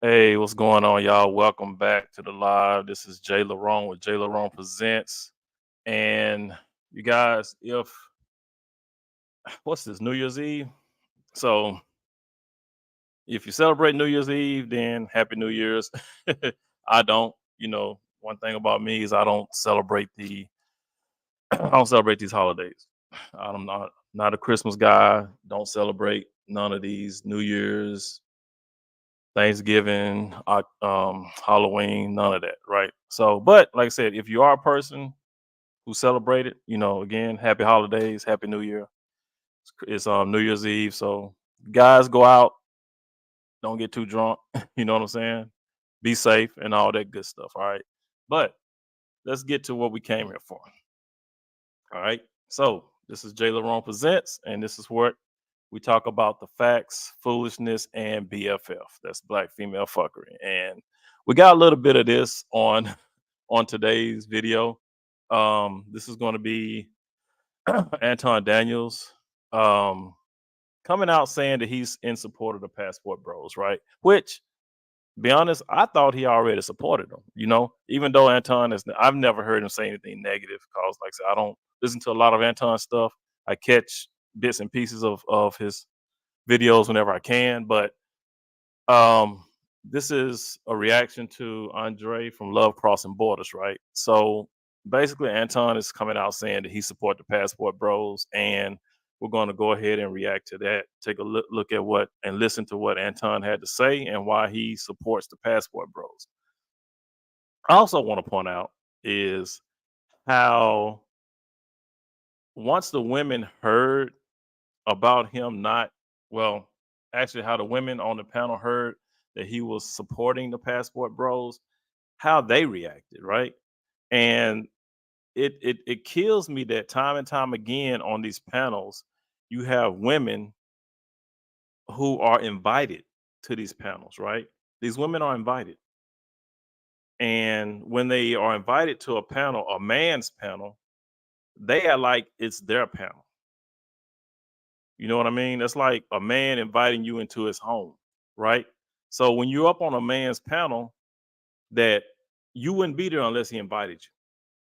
Hey, what's going on, y'all? Welcome back to the live. This is Jay Larone with Jay Larone Presents. And you guys, if what's this, New Year's Eve? So if you celebrate New Year's Eve, then Happy New Year's. I don't, one thing about me is I don't celebrate I don't celebrate these holidays. I'm not a Christmas guy. Don't celebrate none of these New Year's, Thanksgiving, Halloween, none of that, right? So, but like I said, if you are a person who celebrate it, again, happy holidays, happy New Year. It's New Year's Eve, so guys go out, don't get too drunk. You know what I'm saying? Be safe and all that good stuff. All right, but let's get to what we came here for. All right, so this is Jay Larone Presents, and this is what we talk about: the facts, foolishness, and BFF. That's black female fuckery. And we got a little bit of this on on today's video. This is going to be Anton Daniels um, coming out saying that he's in support of the Passport Bros, right? Which, be honest, I thought he already supported them. Even though Anton is, I've never heard him say anything negative because, like I said, I don't listen to a lot of Anton stuff. I catch bits and pieces of his videos whenever I can, but um, this is a reaction to Andre from Love Crossing Borders, right? So basically, Anton is coming out saying that he support the Passport Bros, and we're going to go ahead and react to that. Take a look at what and listen to what Anton had to say and why he supports the Passport Bros. I also want to point out is how once the women heard about him not well, actually how the women on the panel heard that he was supporting the Passport Bros, how they reacted, right? And it kills me that time and time again on these panels, you have women who are invited to these panels, right? These women are invited. And when they are invited to a panel, a man's panel, they are like it's their panel. You know what I mean? That's like a man inviting you into his home, right? So when you're up on a man's panel, that you wouldn't be there unless he invited you.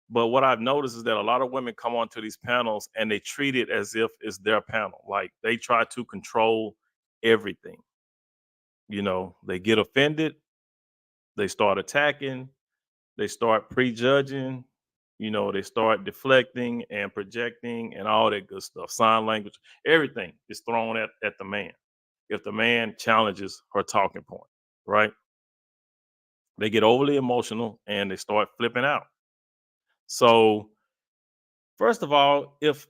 But what I've noticed is that a lot of women come onto these panels and they treat it as if it's their panel. Like they try to control everything. They get offended, they start attacking, they start prejudging, They start deflecting and projecting and all that good stuff. Sign language, everything is thrown at the man. If the man challenges her talking point, right? They get overly emotional and they start flipping out. So, first of all, if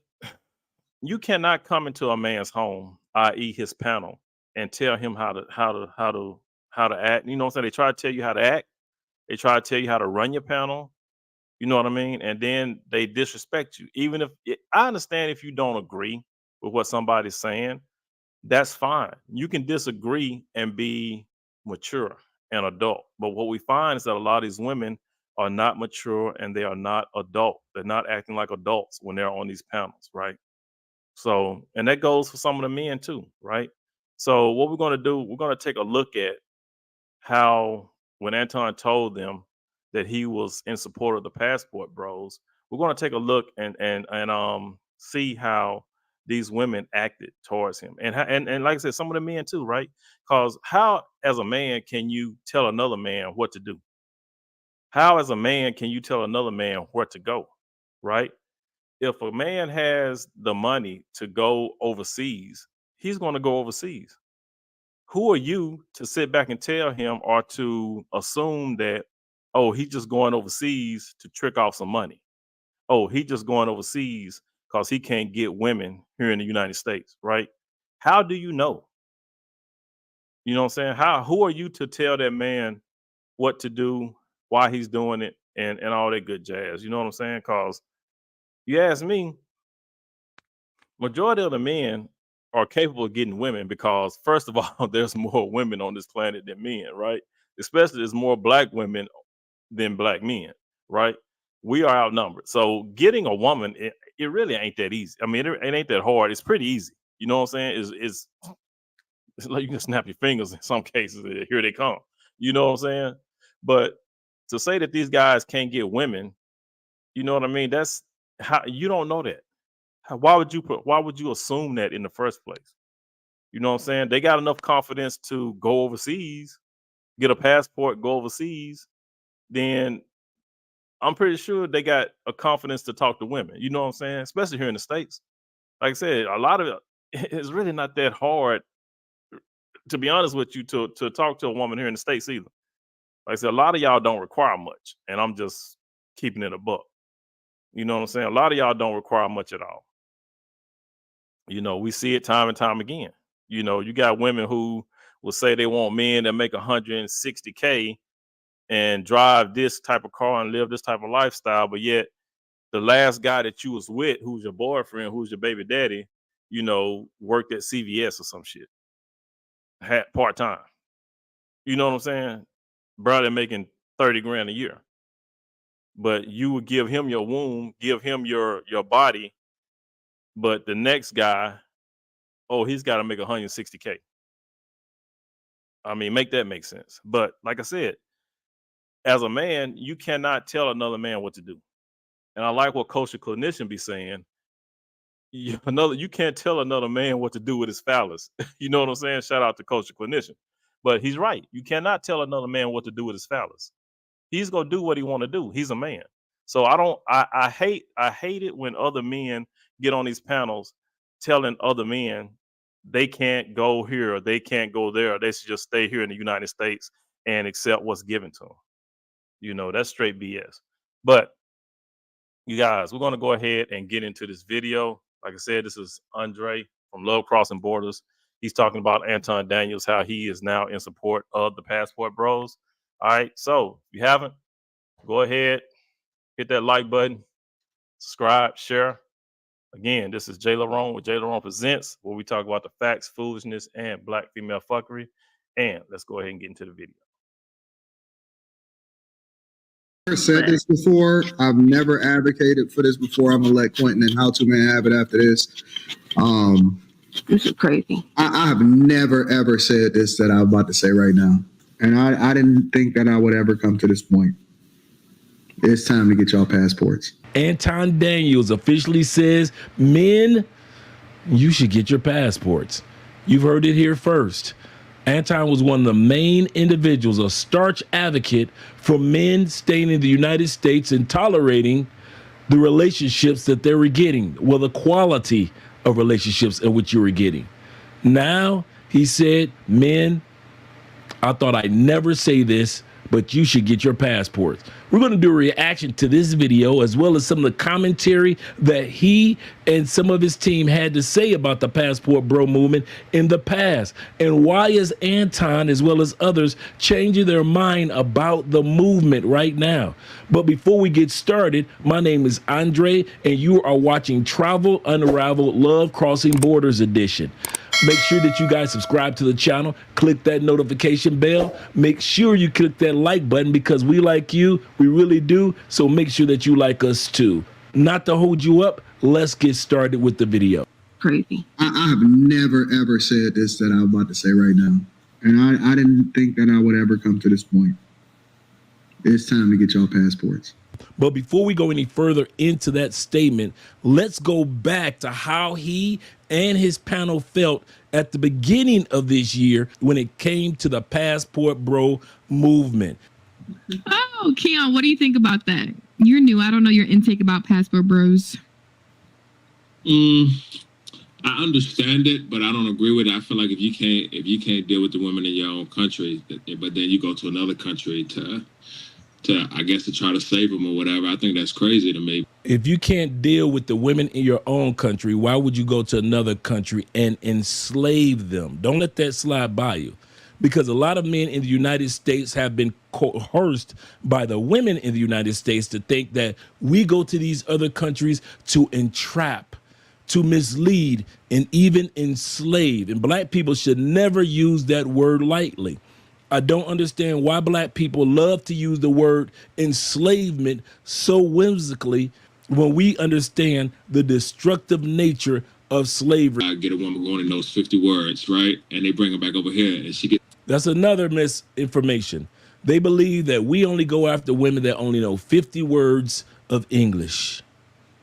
you cannot come into a man's home, i.e., his panel, and tell him how to act. You know what I'm saying? They try to tell you how to act. They try to tell you how to run your panel. You know what I mean? And then they disrespect you. Even if I understand if you don't agree with what somebody's saying, that's fine. You can disagree and be mature and adult. But what we find is that a lot of these women are not mature and they are not adult. They're not acting like adults when they're on these panels, right? So, and that goes for some of the men too, right? So, what we're going to do, we're going to take a look at how when Anton told them that he was in support of the passport bros, we're going to take a look and see how these women acted towards him, and like I said, some of the men too, right? Because how, as a man, can you tell another man what to do? How, as a man, can you tell another man where to go, right? If a man has the money to go overseas, he's going to go overseas. Who are you to sit back and tell him or to assume that, oh, he's just going overseas to trick off some money? Oh, he just going overseas because he can't get women here in the United States, right? How do you know? You know what I'm saying? Who are you to tell that man what to do, why he's doing it, and all that good jazz? You know what I'm saying? Because you ask me, majority of the men are capable of getting women because, first of all, there's more women on this planet than men, right? Especially there's more black women than black men, right? We are outnumbered. So getting a woman, it really ain't that easy. I mean, it ain't that hard. It's pretty easy. You know what I'm saying? It's like you can snap your fingers in some cases. And here they come. You know what I'm saying? But to say that these guys can't get women, you know what I mean? That's how you don't know that. Why would you assume that in the first place? You know what I'm saying? They got enough confidence to go overseas, get a passport, go overseas, then I'm pretty sure they got a confidence to talk to women. You know what I'm saying? Especially here in the States. Like I said, a lot of it, it's really not that hard, to be honest with you, to talk to a woman here in the States either. Like I said, a lot of y'all don't require much, and I'm just keeping it a buck. You know what I'm saying? A lot of y'all don't require much at all. We see it time and time again. You got women who will say they want men that make 160K and drive this type of car and live this type of lifestyle, but yet the last guy that you was with, who's your boyfriend, who's your baby daddy, worked at CVS or some shit, had part time. You know what I'm saying? Brother making 30 grand a year, but you would give him your womb, give him your body, but the next guy, oh, he's got to make 160K. I mean, make that make sense. But like I said, as a man, you cannot tell another man what to do. And I like what Coach the Clinician be saying. You can't tell another man what to do with his phallus. You know what I'm saying? Shout out to Coach the Clinician. But he's right. You cannot tell another man what to do with his phallus. He's gonna do what he want to do. He's a man. So I hate it when other men get on these panels telling other men they can't go here or they can't go there. They should just stay here in the United States and accept what's given to them. That's straight BS. But you guys, we're going to go ahead and get into this video. Like I said, this is Andre from Love Crossing Borders. He's talking about Anton Daniels, how he is now in support of the Passport Bros. All right. So if you haven't, go ahead, hit that like button, subscribe, share. Again, this is Jay Larone with Jay Larone Presents, where we talk about the facts, foolishness, and black female fuckery. And let's go ahead and get into the video. I've said this before. I've never advocated for this before. I'm gonna let Quentin and How To Man have it after this. This is crazy. I have never ever said this that I'm about to say right now, and I didn't think that I would ever come to this point. It's time to get y'all passports. Anton Daniels officially says, men, you should get your passports. You've heard it here first. Anton was one of the main individuals, a staunch advocate for men staying in the United States and tolerating the relationships that they were getting, well, the quality of relationships in which you were getting. Now, he said, men, I thought I'd never say this, but you should get your passports. We're going to do a reaction to this video as well as some of the commentary that he and some of his team had to say about the passport bro movement in the past. And why is Anton, as well as others, changing their mind about the movement right now? But before we get started, my name is Andre, and you are watching Travel Unraveled Love Crossing Borders Edition. Make sure that you guys subscribe to the channel, click that notification bell, make sure you click that like button because we like you, we really do, so make sure that you like us too. Not to hold you up, let's get started with the video. Crazy. I have never, ever said this that I'm about to say right now. And I didn't think that I would ever come to this point. It's time to get y'all passports. But before we go any further into that statement, let's go back to how he and his panel felt at the beginning of this year when it came to the passport bro movement. Oh, Keon, what do you think about that? You're new. I don't know your intake about passport bros. I understand it, but I don't agree with it. I feel like if you can't deal with the women in your own country, but then you go to another country to I guess to try to save them or whatever, I think that's crazy to me. If you can't deal with the women in your own country, why would you go to another country and enslave them? Don't let that slide by you, because a lot of men in the United States have been coerced by the women in the United States to think that we go to these other countries to entrap, to mislead, and even enslave. And black people should never use that word lightly. I don't understand why black people love to use the word enslavement so whimsically when we understand the destructive nature of slavery. I get a woman going in those 50 words, right? And they bring her back over here and she gets. That's another misinformation. They believe that we only go after women that only know 50 words of English.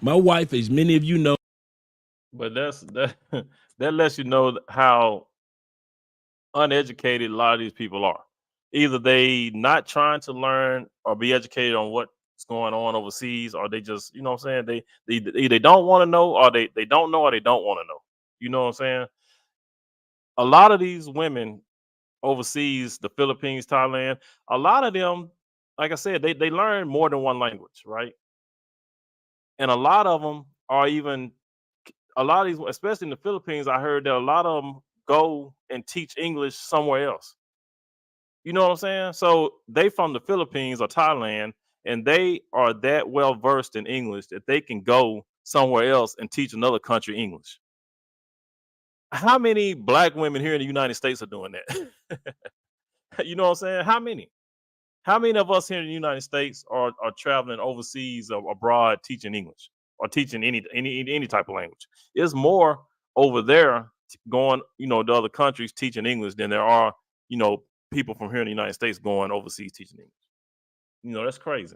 My wife, as many of you know. But that lets you know how uneducated a lot of these people are. Either they not trying to learn or be educated on what's going on overseas, or they just, you know what I'm saying, they either don't want to know, or they don't know, or they don't want to know. You know what I'm saying? A lot of these women overseas, the Philippines, Thailand, a lot of them, like I said, they learn more than one language, right? And a lot of them are even, a lot of these, especially in the Philippines, I heard that a lot of them go and teach English somewhere else. You know what I'm saying? So they from the Philippines or Thailand, and they are that well versed in English that they can go somewhere else and teach another country English. How many black women here in the United States are doing that? You know what I'm saying? How many? How many of us here in the United States are traveling overseas or abroad teaching English or teaching any type of language? It's more over there going, you know, to other countries teaching English than there are, you know, people from here in the United States going overseas teaching English. You know, that's crazy.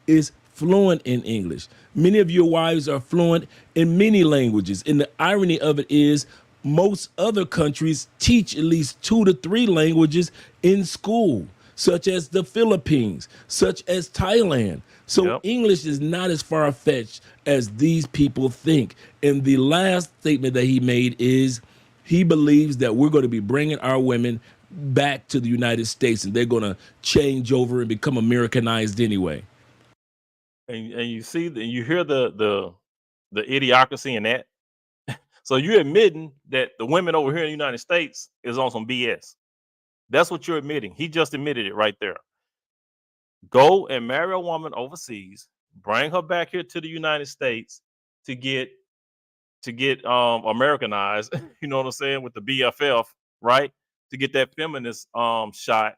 Is fluent in English. Many of your wives are fluent in many languages. And the irony of it is most other countries teach at least 2 to 3 languages in school, such as the Philippines, such as Thailand. So Yep. English is not as far-fetched as these people think. And the last statement that he made is he believes that we're going to be bringing our women back to the United States and they're going to change over and become Americanized anyway. And you see you hear the idiocracy in that. So you're admitting that the women over here in the United States is on some BS. That's what you're admitting. He just admitted it right there. Go and marry a woman overseas, bring her back here to the United States to get Americanized, you know what I'm saying, with the BFF, right? To get that feminist shot,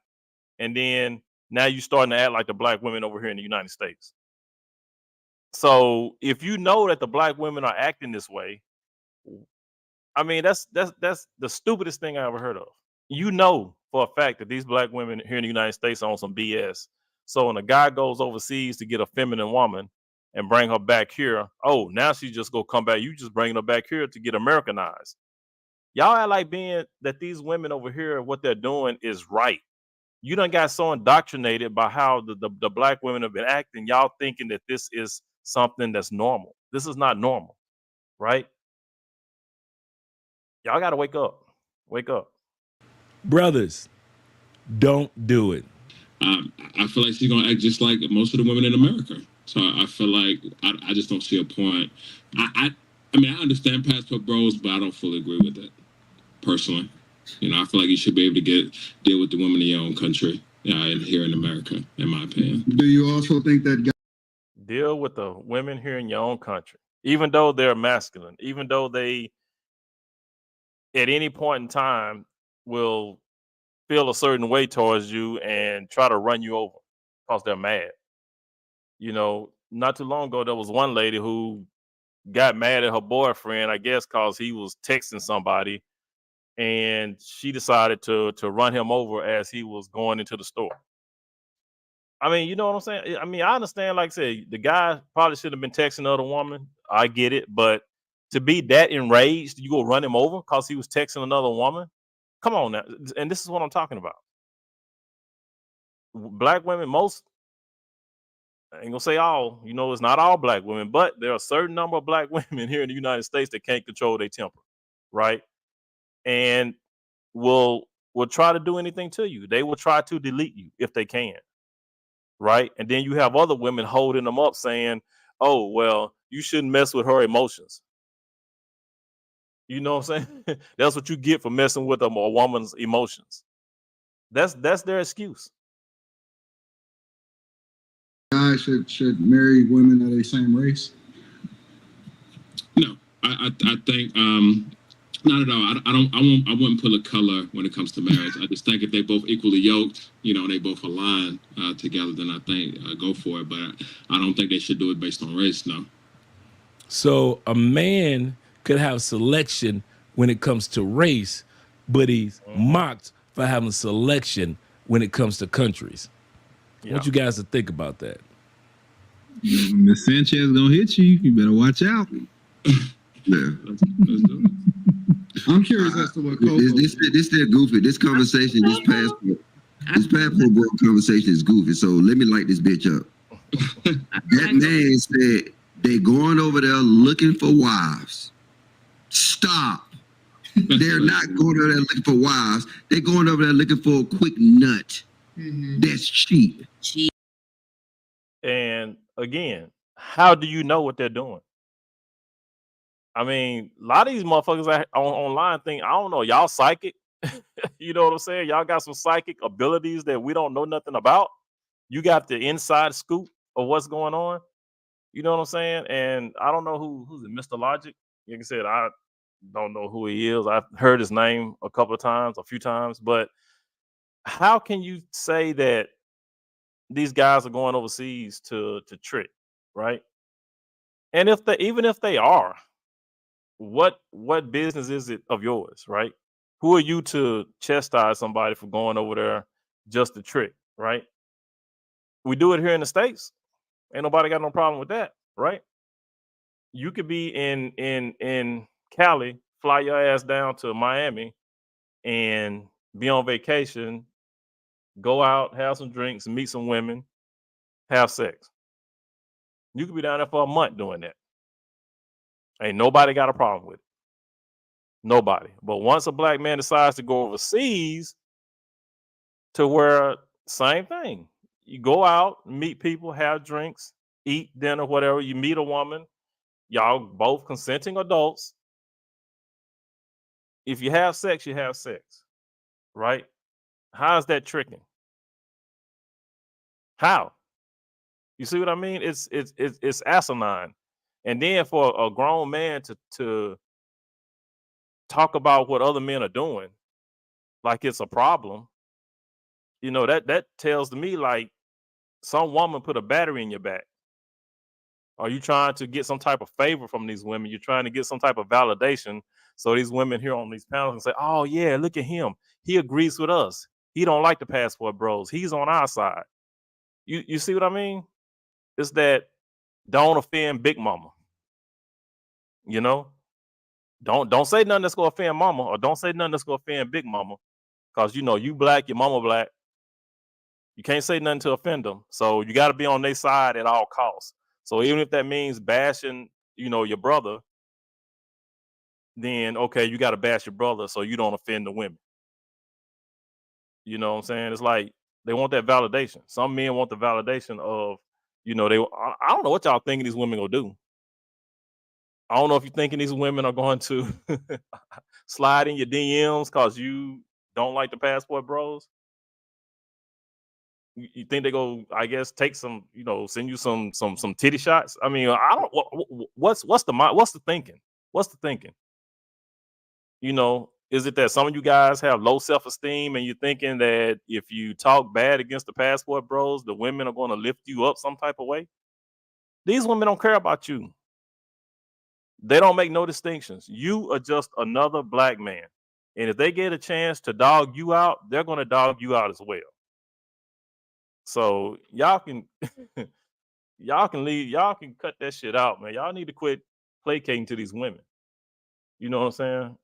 and then now you starting to act like the black women over here in the United States. So if you know that the black women are acting this way, I mean that's the stupidest thing I ever heard of. You know for a fact that these black women here in the United States are on some BS. So when a guy goes overseas to get a feminine woman and bring her back here, oh, now she just go come back. You just bringing her back here to get Americanized. Y'all act like being that these women over here, what they're doing is right. You done got so indoctrinated by how the black women have been acting, y'all thinking that this is something that's normal. This is not normal, right? Y'all gotta wake up. Wake up. Brothers, don't do it. I feel like she's gonna act just like most of the women in America. So I feel like I just don't see a point. I mean, I understand passport bros, but I don't fully agree with it personally. I feel like you should be able to deal with the women in your own country, and here in America, in my opinion. Do you also think that Deal with the women here in your own country, even though they're masculine, even though they at any point in time will feel a certain way towards you and try to run you over because they're mad. Not too long ago, there was one lady who got mad at her boyfriend, I guess, because he was texting somebody, and she decided to run him over as he was going into the store. I mean, you know what I'm saying? I mean, I understand, like I said, the guy probably should have been texting another woman. I get it, but to be that enraged, you go run him over because he was texting another woman. Come on now. And this is what I'm talking about. Black women, most, I ain't gonna say all, it's not all black women, but there are a certain number of black women here in the United States that can't control their temper, right? And will try to do anything to you. They will try to delete you if they can, right? And then you have other women holding them up saying, "Oh, well, you shouldn't mess with her emotions." You know what I'm saying? That's what you get for messing with a woman's emotions. That's their excuse. guys should marry women of the same race? No, I think not at all. I wouldn't pull a color when it comes to marriage. I just think if they both equally yoked, and they both align together, then I think go for it. But I don't think they should do it based on race. No. So a man could have selection when it comes to race, but he's mocked for having selection when it comes to countries. I want you guys to think about that. Miss Sanchez gonna hit you. You better watch out. Yeah. Let's do it. I'm curious as to what Coco. This goofy. This conversation, this passport bro conversation is goofy. So let me light this bitch up. That man said they going over there looking for wives. Stop. They're not going over there looking for wives. They're going over there looking for a quick nut. That's cheap. And again, how do you know what they're doing? I mean, a lot of these motherfuckers online think, I don't know, y'all psychic. You know what I'm saying? Y'all got some psychic abilities that we don't know nothing about. You got the inside scoop of what's going on. You know what I'm saying? And I don't know who's it, Mr. Logic. Like I said, I don't know who he is. I've heard his name a few times, but how can you say that these guys are going overseas to trick, right? And even if they are, what business is it of yours, right? Who are you to chastise somebody for going over there just to trick, right? We do it here in the States. Ain't nobody got no problem with that, right? You could be in Cali, fly your ass down to Miami and be on vacation, go out, have some drinks, meet some women, have sex. You could be down there for a month doing that. Ain't nobody got a problem with it. Nobody. But once a black man decides to go overseas, to where same thing. You go out, meet people, have drinks, eat dinner, whatever. You meet a woman, y'all both consenting adults. If you have sex, you have sex, right? How is that tricking? How? You see what I mean? It's asinine. And then for a grown man to talk about what other men are doing like it's a problem, that tells me like some woman put a battery in your back. Are you trying to get some type of favor from these women? You're trying to get some type of validation. So these women here on these panels can say, "Oh yeah, look at him. He agrees with us. He don't like the passport bros. He's on our side." You see what I mean? It's that don't offend Big Mama. Don't say nothing that's gonna offend Mama, or don't say nothing that's gonna offend Big Mama, because you black, your mama black. You can't say nothing to offend them. So you got to be on their side at all costs. So even if that means bashing, your brother, then okay, you got to bash your brother so you don't offend the women. You know what I'm saying? It's like they want that validation. Some men want the validation of, I don't know what y'all thinking these women gonna do. I don't know if you're thinking these women are going to slide in your DMs because you don't like the passport bros. You think they go? I guess take some, send you some titty shots. I mean, I don't. What's the thinking? What's the thinking? Is it that some of you guys have low self-esteem and you're thinking that if you talk bad against the passport bros, the women are going to lift you up some type of way? These women don't care about you. They don't make no distinctions. You are just another black man. And if they get a chance to dog you out, they're going to dog you out as well. So y'all can y'all can cut that shit out, man. Y'all need to quit placating to these women. You know what I'm saying?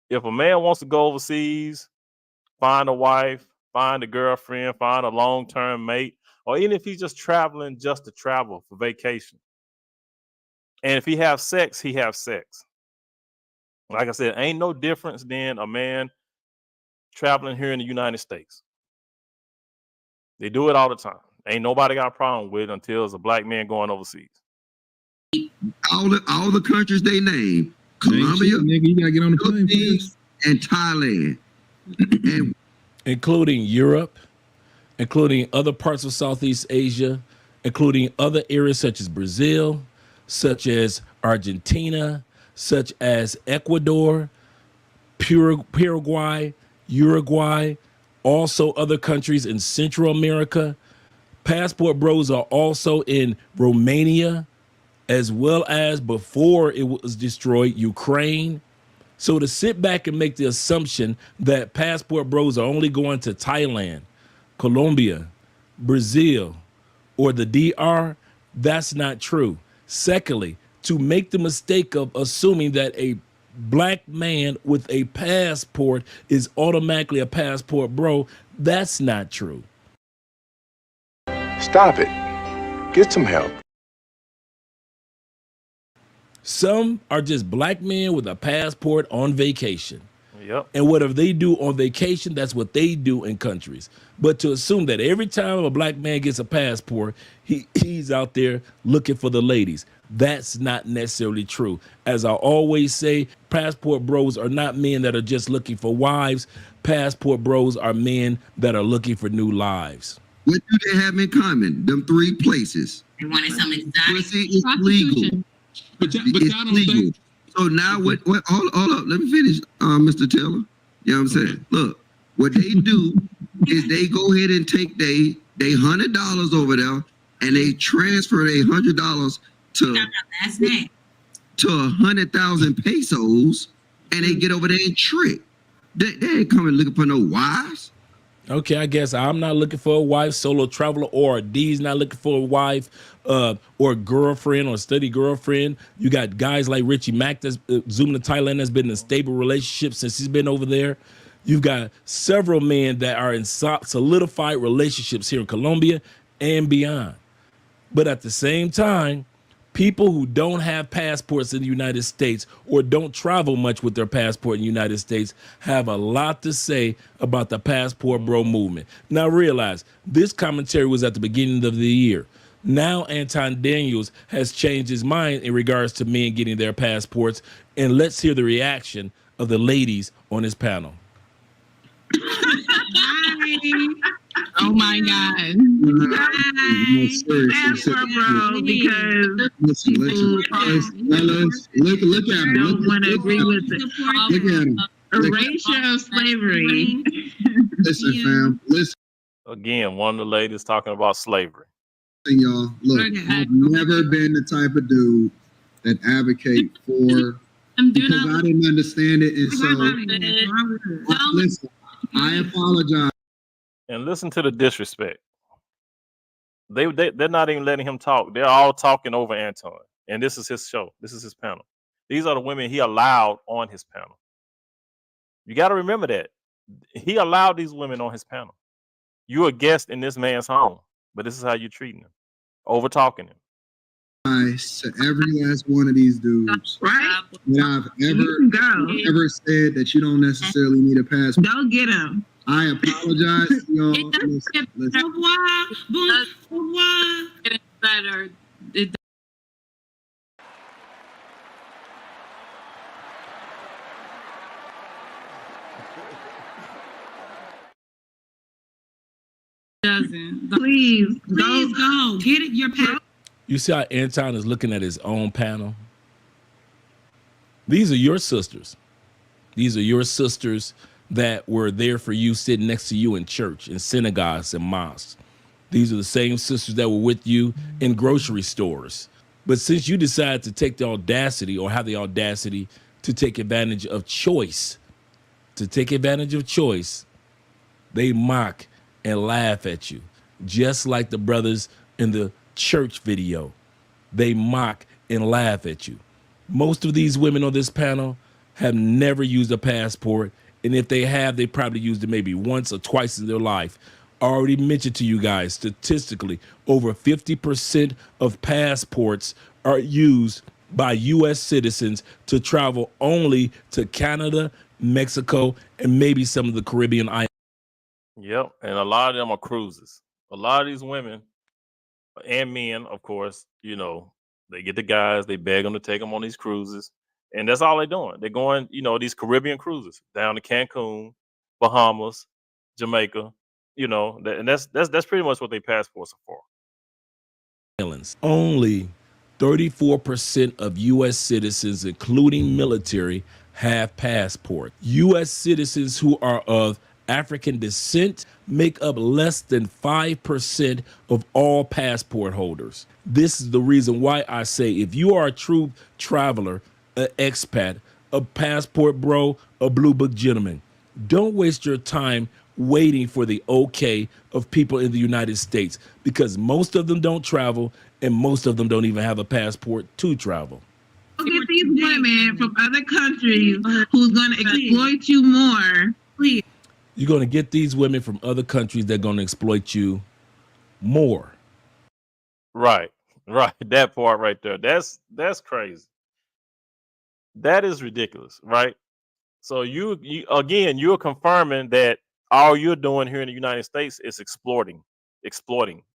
If a man wants to go overseas, find a wife, find a girlfriend, find a long-term mate, or even if he's just traveling just to travel for vacation. And if he have sex, he have sex. Like I said, ain't no difference than a man traveling here in the United States. They do it all the time. Ain't nobody got a problem with it until it's a black man going overseas. All the countries they name, Colombia, nigga, you gotta get on the plane first. And Thailand, and including Europe, including other parts of Southeast Asia, including other areas such as Brazil, such as Argentina, such as Ecuador, Paraguay, Uruguay, also other countries in Central America. Passport bros are also in Romania, as well as before it was destroyed, Ukraine. So to sit back and make the assumption that passport bros are only going to Thailand, Colombia, Brazil, or the DR, that's not true. Secondly, to make the mistake of assuming that a black man with a passport is automatically a passport bro, that's not true. Stop it. Get some help. Some are just black men with a passport on vacation. Yep. And whatever they do on vacation, that's what they do in countries. But to assume that every time a black man gets a passport, he's out there looking for the ladies, that's not necessarily true. As I always say, passport bros are not men that are just looking for wives. Passport bros are men that are looking for new lives. What do they have in common? Them three places. They wanted some exotic. It's legal. But y'all It's don't legal. think. So now what hold up, let me finish, Mr. Taylor. You know what I'm saying? Look, what they do is they go ahead and take they $100 over there and they transfer their $100 to Last name. 100,000 pesos and they get over there and trick. They ain't coming looking for no wives. Okay, I guess I'm not looking for a wife, solo traveler, or D's not looking for a wife, or a girlfriend or steady girlfriend. You got guys like Richie Mack that's zooming to Thailand that's been in a stable relationship since he's been over there. You've got several men that are in solidified relationships here in Colombia and beyond. But at the same time, people who don't have passports in the United States or don't travel much with their passport in the United States have a lot to say about the passport bro movement. Now realize this commentary was at the beginning of the year. Now Anton Daniels has changed his mind in regards to men getting their passports, and let's hear the reaction of the ladies on his panel. Oh my God. Passport bro, because Listen, look at him. don't want to agree with it. Look at him. Erasure of slavery. Listen, fam. Listen, Again, one of the ladies talking about slavery. y'all. Look, I've never been the type of dude that advocate for because I didn't understand it, and so listen. I apologize. And listen to the disrespect. They're not even letting him talk. They're all talking over Anton. And this is his show. This is his panel. These are the women he allowed on his panel. You got to remember that. He allowed these women on his panel. You're a guest in this man's home, but this is how you're treating him, over talking him. Nice to every last one of these dudes Right? that I've You can go. ever said that you don't necessarily need a passport. Go get him. I apologize to y'all. Listen. Better. It doesn't. Please go. Get it. Your passport. You see how Anton is looking at his own panel? These are your sisters. These are your sisters that were there for you, sitting next to you in church, in synagogues and mosques. These are the same sisters that were with you in grocery stores. But since you decided to take the audacity, or have the audacity to take advantage of choice, they mock and laugh at you, just like the brothers in the church video. They mock and laugh at you. Most of these women on this panel have never used a passport, and if they have, they probably used it maybe once or twice in their life. I already mentioned to you guys, statistically, over 50% of passports are used by U.S. citizens to travel only to Canada, Mexico, and maybe some of the Caribbean islands. Yep, and a lot of them are cruises. A lot of these women and men, of course, you know, they get the guys, they beg them to take them on these cruises, and that's all they're doing. They're going, you know, these Caribbean cruises down to Cancun, Bahamas, Jamaica, you know, and that's pretty much what they passports are for. Only 34% of U.S. citizens, including military, have passports. U.S. citizens who are of African descent make up less than 5% of all passport holders. This is the reason why I say, if you are a true traveler, an expat, a passport bro, a blue book gentleman, don't waste your time waiting for the okay of people in the United States, because most of them don't travel, and most of them don't even have a passport to travel. Go get these women from other countries who's going to exploit you more. Please. You're going to get these women from other countries that are going to exploit you more. Right. That part right there. That's crazy. That is ridiculous, right? So you again, you're confirming that all you're doing here in the United States is exploiting,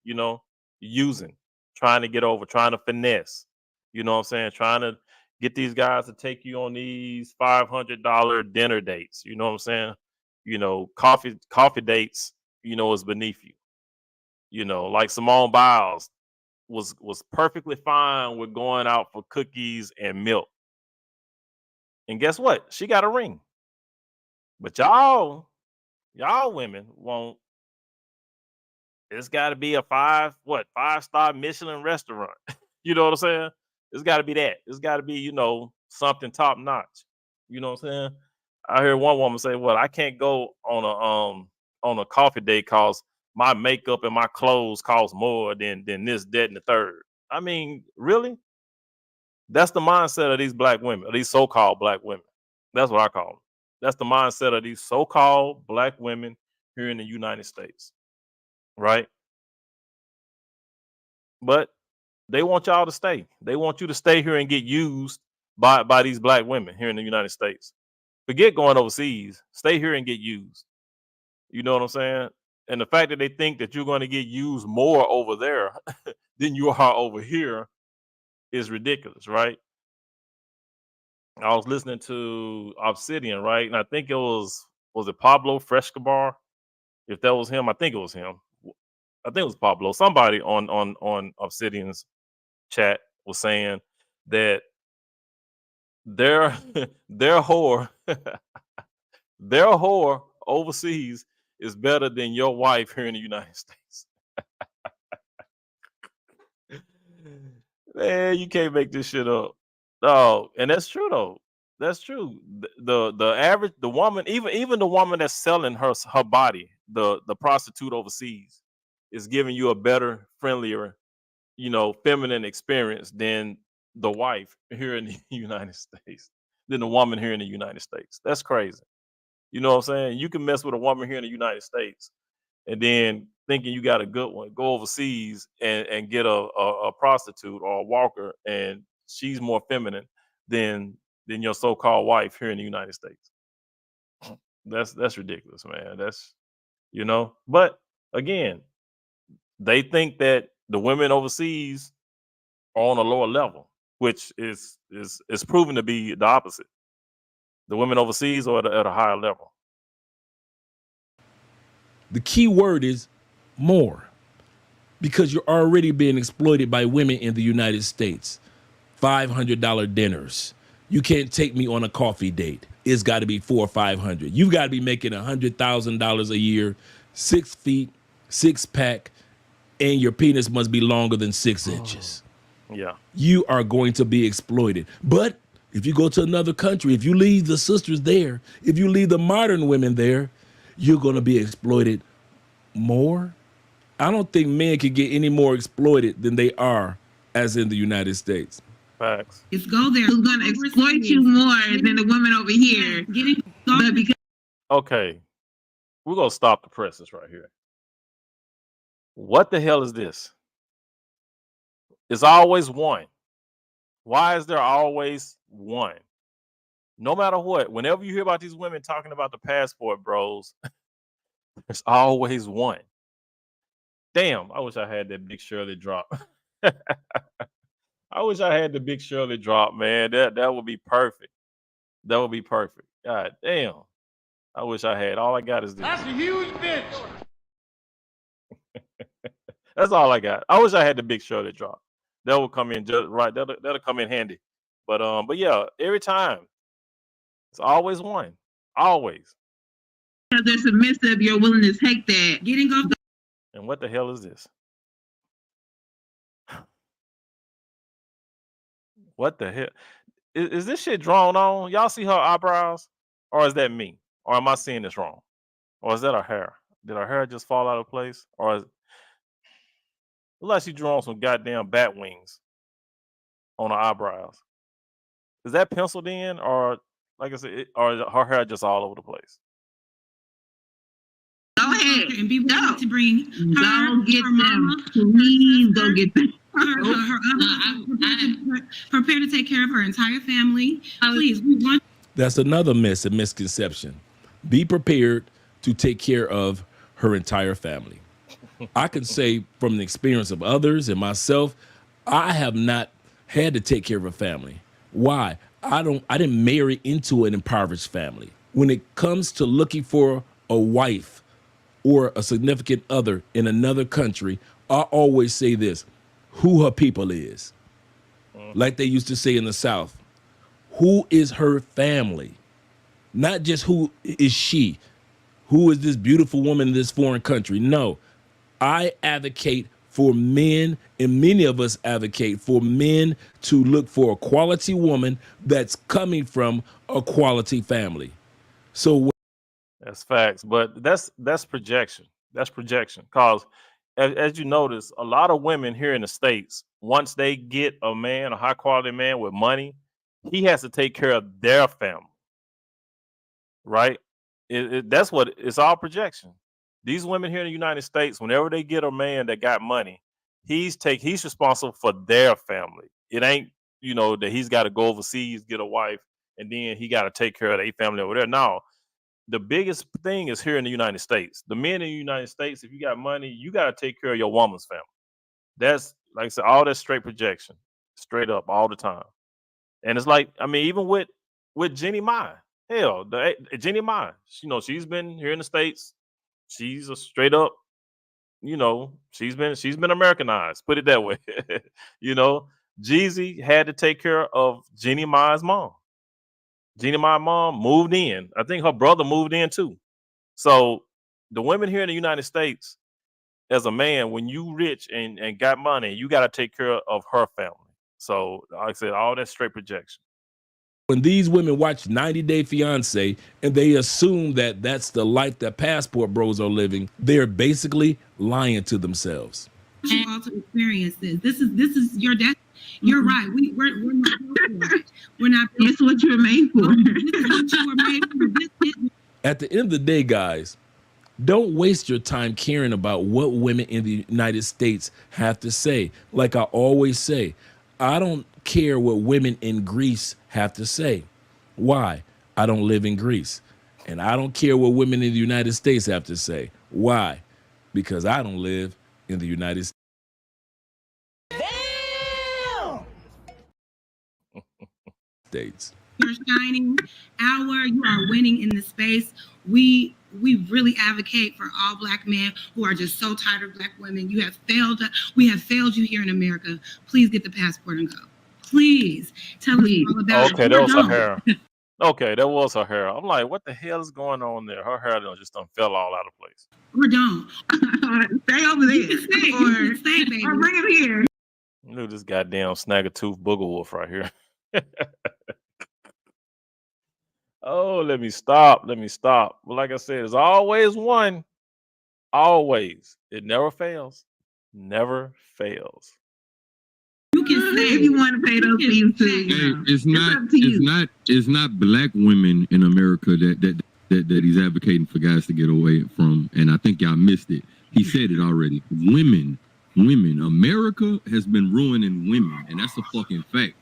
you know, using, trying to get over, trying to finesse, you know what I'm saying? Trying to get these guys to take you on these $500 dinner dates, you know what I'm saying? You know, coffee dates, you know, is beneath you. You know, like Simone Biles was perfectly fine with going out for cookies and milk. And guess what? She got a ring. But y'all women won't. It's got to be a five-star Michelin restaurant. You know what I'm saying? It's got to be that. It's got to be, you know, something top notch. You know what I'm saying? I heard one woman say, "Well, I can't go on a coffee date cause my makeup and my clothes cost more than this, that, and the third." I mean, really? That's the mindset of these black women, of these so-called black women. That's what I call them. That's the mindset of these so-called black women here in the United States, right? But they want y'all to stay. They want you to stay here and get used by these black women here in the United States. Forget going overseas. Stay here and get used. You know what I'm saying? And the fact that they think that you're going to get used more over there than you are over here is ridiculous, right? I was listening to Obsidian, right? And I think it was it Pablo Frescobar? If that was him, I think it was him. I think it was Pablo. Somebody on Obsidian's chat was saying that their their whore their whore overseas is better than your wife here in the United States. Man, you can't make this shit up. No, and that's true though. That's true. The average the woman, even the woman that's selling her body, the prostitute overseas, is giving you a better, friendlier, you know, feminine experience than the wife here in the United States, than the woman here in the United States. That's crazy. You know what I'm saying? You can mess with a woman here in the United States and then thinking you got a good one, go overseas and get a prostitute or a walker, and she's more feminine than your so-called wife here in the United States. That's ridiculous, man. That's But again, they think that the women overseas are on a lower level, which is proven to be the opposite. The women overseas are at a higher level. The key word is more, because you're already being exploited by women in the United States. $500 dinners. You can't take me on a coffee date. It's got to be $400 or $500. You've got to be making $100,000 a year, 6 feet, 6-pack, and your penis must be longer than 6 inches. Yeah. You are going to be exploited. But if you go to another country, if you leave the sisters there, if you leave the modern women there, you're going to be exploited more. I don't think men can get any more exploited than they are as in the United States. Facts. It's go there. Who's going to exploit you more than the women over here? Okay. We're going to stop the presses right here. What the hell is this? It's always one. Why is there always one? No matter what, whenever you hear about these women talking about the passport bros, there's always one. Damn, I wish I had that Big Shirley drop. I wish I had the Big Shirley drop, man. That would be perfect. That would be perfect. God damn. I wish I had. All I got is this. That's a huge bitch. That's all I got. I wish I had the Big Shirley drop. That would come in just right. That'll come in handy. But yeah, every time it's always one. Always. They're submissive. You're willing to take that. Getting off the. And what the hell is this? What the hell? Is this shit drawn on? Y'all see her eyebrows? Or is that me? Or am I seeing this wrong? Or is that her hair? Did her hair just fall out of place? Or looks like she drew on some goddamn bat wings on her eyebrows. Is that penciled in? Or like I said, or is her hair just all over the place? Go ahead and be willing to bring her. Go get them. Please go get them. Prepare to take care of her entire family. Please, we want. That's another myth and misconception. Be prepared to take care of her entire family. I can say from the experience of others and myself, I have not had to take care of a family. Why? I didn't marry into an impoverished family. When it comes to looking for a wife or a significant other in another country, I always say this: who her people is. Like they used to say in the South, who is her family? Not just who is she? Who is this beautiful woman in this foreign country? No, I advocate for men, and many of us advocate for men to look for a quality woman that's coming from a quality family. So that's facts, but that's projection. That's projection. Because as you notice, a lot of women here in the States, once they get a man, a high quality man with money, he has to take care of their family. Right? That's what it's all projection. These women here in the United States, whenever they get a man that got money, he's responsible for their family. It ain't, that he's got to go overseas, get a wife, and then he got to take care of their family over there. No, the biggest thing is here in the United States. The men in the United States, if you got money, you got to take care of your woman's family. That's, like I said, all that straight projection, straight up all the time. And it's like, I mean, even with Jeannie Mai, hell, Jeannie Mai, she's been here in the States. She's a straight up, she's been Americanized, put it that way. Jeezy had to take care of Jeannie Mai's mom. Jeannie Mai's mom moved in. I think her brother moved in too. So the women here in the United States, as a man, when you rich and got money, you got to take care of her family. So like I said, all that straight projection. When these women watch 90 Day Fiance and they assume that that's the life that passport bros are living, they're basically lying to themselves. You all to experience this. This is your death. You're right. We're not built for it. We're not. It's what you were made for. This is what you were made for. At the end of the day, guys, Don't waste your time caring about what women in the United States have to say. Like I always say, I don't care what women in Greece have to say. Why? I don't live in Greece. And I don't care what women in the United States have to say. Why? Because I don't live in the United States. You're shining hour. You are winning in the space. We really advocate for all Black men who are just so tired of Black women. You have failed. We have failed you here in America. Please get the passport and go. Please tell us all about Okay, it. that Or was her don't. hair. Okay, that was her hair. I'm like, what the hell is going on there? Her hair just fell all out of place. Or don't. Stay over there. You can stay. You can stay, baby. Or bring him here. Look at this goddamn snag-a-tooth booger wolf right here. Oh, let me stop. Let me stop. But like I said, there's always one. Always. It never fails. Never fails. You can say If you want to pay those fees too. Hey, up to it's not black women in America that he's advocating for guys to get away from, and I think y'all missed it. He said it already. Women. America has been ruining women, and that's a fucking fact,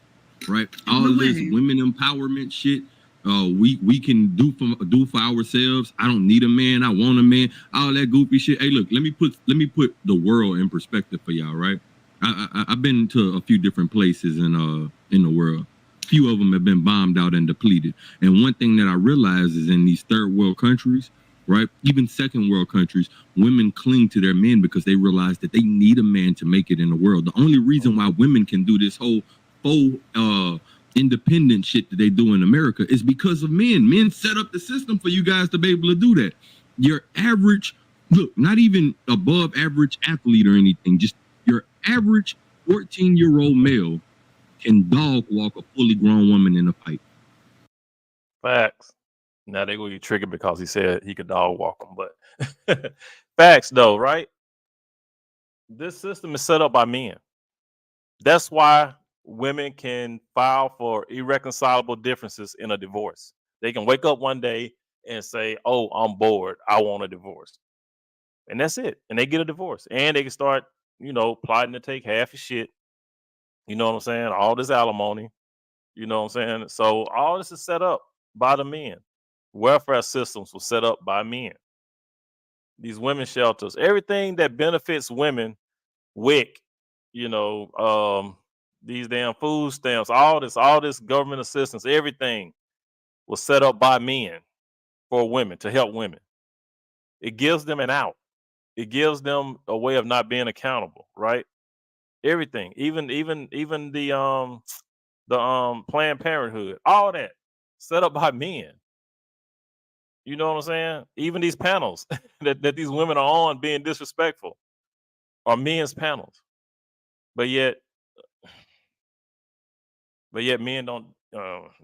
right? All of this women empowerment shit. We can do for ourselves. I don't need a man. I want a man. All that goofy shit. Hey, look, let me put the world in perspective for y'all, right? I've been to a few different places in the world. Few of them have been bombed out and depleted. And one thing that I realize is in these third world countries, right, even second world countries, women cling to their men because they realize that they need a man to make it in the world. The only reason why women can do this whole faux independent shit that they do in America is because of men. Men set up the system for you guys to be able to do that. Your average, look, not even above average athlete or anything, just your average 14-year-old male can dog walk a fully grown woman in a fight. Facts. Now they gonna get triggered because he said he could dog walk them, but facts though, right? This system is set up by men. That's why women can file for irreconcilable differences in a divorce. They can wake up one day and say, "Oh, I'm bored. I want a divorce," and that's it. And they get a divorce, and they can start, plotting to take half of shit. You know what I'm saying? All this alimony. You know what I'm saying? So all this is set up by the men. Welfare systems were set up by men. These women shelters, everything that benefits women, WIC, these damn food stamps, all this government assistance, everything was set up by men for women to help women. It gives them an out. It gives them a way of not being accountable, right? Everything, even the Planned Parenthood, all that set up by men. You know what I'm saying? Even these panels that these women are on being disrespectful are men's panels. But yet men don't.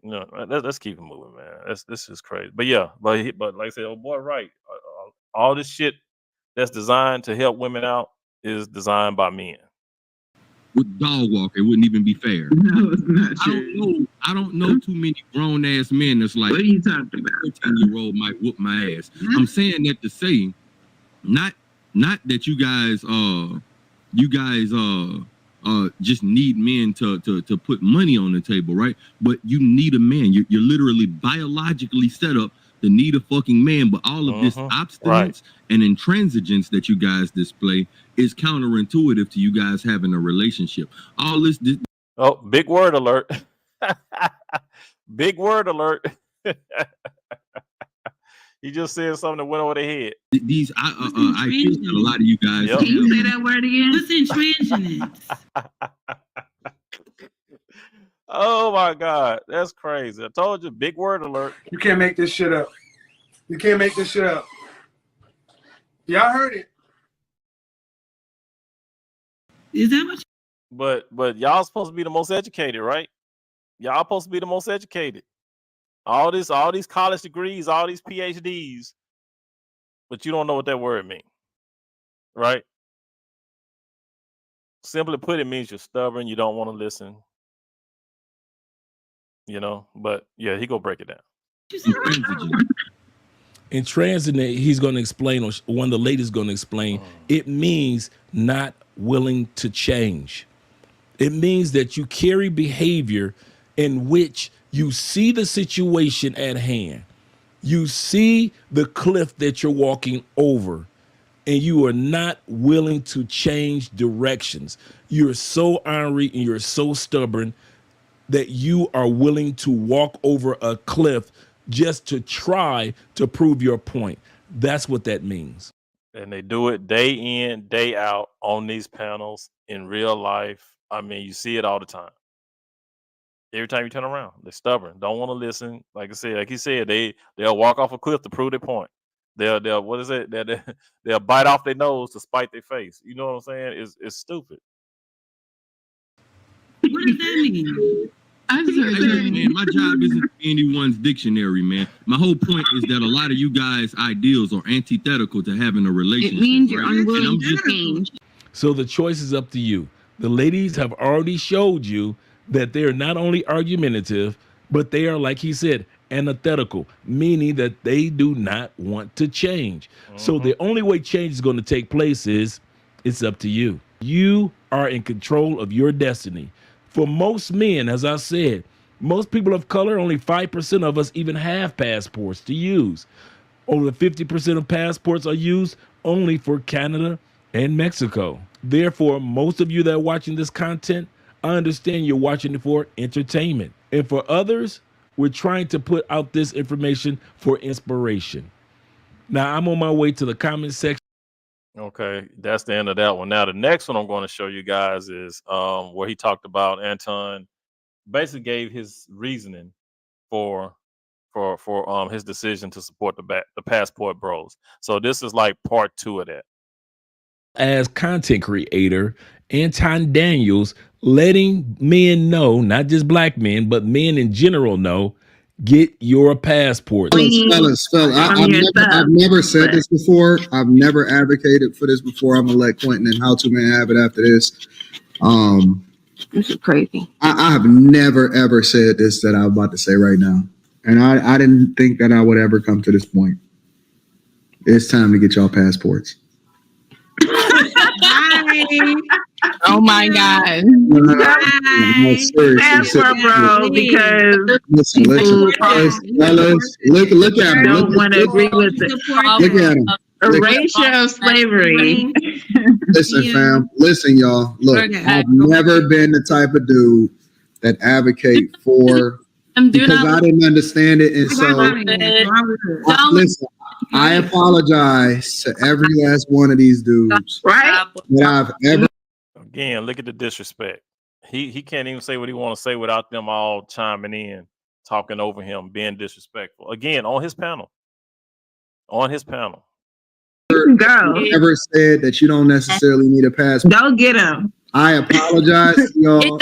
Let's keep it moving, man. This is crazy. But yeah, but like I said, oh boy, right? All this shit that's designed to help women out is designed by men. With dog walk, it wouldn't even be fair. No, it's not true. I don't know too many grown ass men that's like, what are you talking about? 13-year-old might whoop my ass. I'm saying that to say, not that you guys just need men to put money on the table, right? But you need a man. You're literally biologically set up to need a fucking man. But all of this obstinance and intransigence that you guys display is counterintuitive to you guys having a relationship. All this Oh, big word alert. Big word alert. He just said something that went over the head. These I feel that a lot of you guys. Yep. Can you say that word again? What's intransigence? Oh my God, that's crazy. I told you, big word alert. You can't make this shit up. You can't make this shit up. Y'all heard it. Is that what? But y'all supposed to be the most educated, right? Y'all supposed to be the most educated. All these college degrees, all these PhDs, but you don't know what that word means, right? Simply put, it means you're stubborn. You don't want to listen. But yeah, he go break it down. In transit, he's going to explain, or one of the ladies going to explain, it means not willing to change. It means that you carry behavior in which you see the situation at hand. You see the cliff that you're walking over, and you are not willing to change directions. You're so ornery and you're so stubborn that you are willing to walk over a cliff just to try to prove your point. That's what that means. And they do it day in, day out on these panels in real life. I mean, you see it all the time. Every time you turn around, they're stubborn, don't want to listen. Like I said, like he said, they'll walk off a cliff to prove their point. They'll what is it? They'll bite off their nose to spite their face. You know what I'm saying? It's stupid. What does that mean? I'm sorry. Hey, man, my job isn't anyone's dictionary, man. My whole point is that a lot of you guys' ideals are antithetical to having a relationship. It means you're right? unwilling to change. So the choice is up to you. The ladies have already showed you that they're not only argumentative, but they are, like he said, antithetical, meaning that they do not want to change. So the only way change is going to take place is it's up to you. You are in control of your destiny. For most men, as I said, most people of color, only 5% of us even have passports to use. Over 50% of passports are used only for Canada and Mexico. Therefore, most of you that are watching this content, I understand you're watching it for entertainment. And for others, we're trying to put out this information for inspiration. Now, I'm on my way to the comment section. Okay, that's the end of that one. Now, the next one I'm going to show you guys is where he talked about Anton basically gave his reasoning for his decision to support the passport bros. So this is like part 2 of that. As content creator, Anton Daniels letting men know, not just black men, but men in general know, get your passport. Fellas, I've never said this before. I've never advocated for this before. I'm gonna let Quentin and How To Man have it after this. This is crazy. I have never ever said this that I'm about to say right now, and I didn't think that I would ever come to this point. It's time to get y'all passports. Oh my God. No, Passport, bro, because listen, fellas, look at him. don't want to agree with it. Look at him. Erasure of slavery. Listen, fam. Listen, y'all. Look, I've never been the type of dude that advocate for because I didn't understand it, and so listen. I apologize to every last one of these dudes Right? that I've ever. Again, look at the disrespect. He can't even say what he want to say without them all chiming in, talking over him, being disrespectful. Again, on his panel. On his panel. Go. Ever said that you don't necessarily need a passport. Go get him. I apologize to y'all.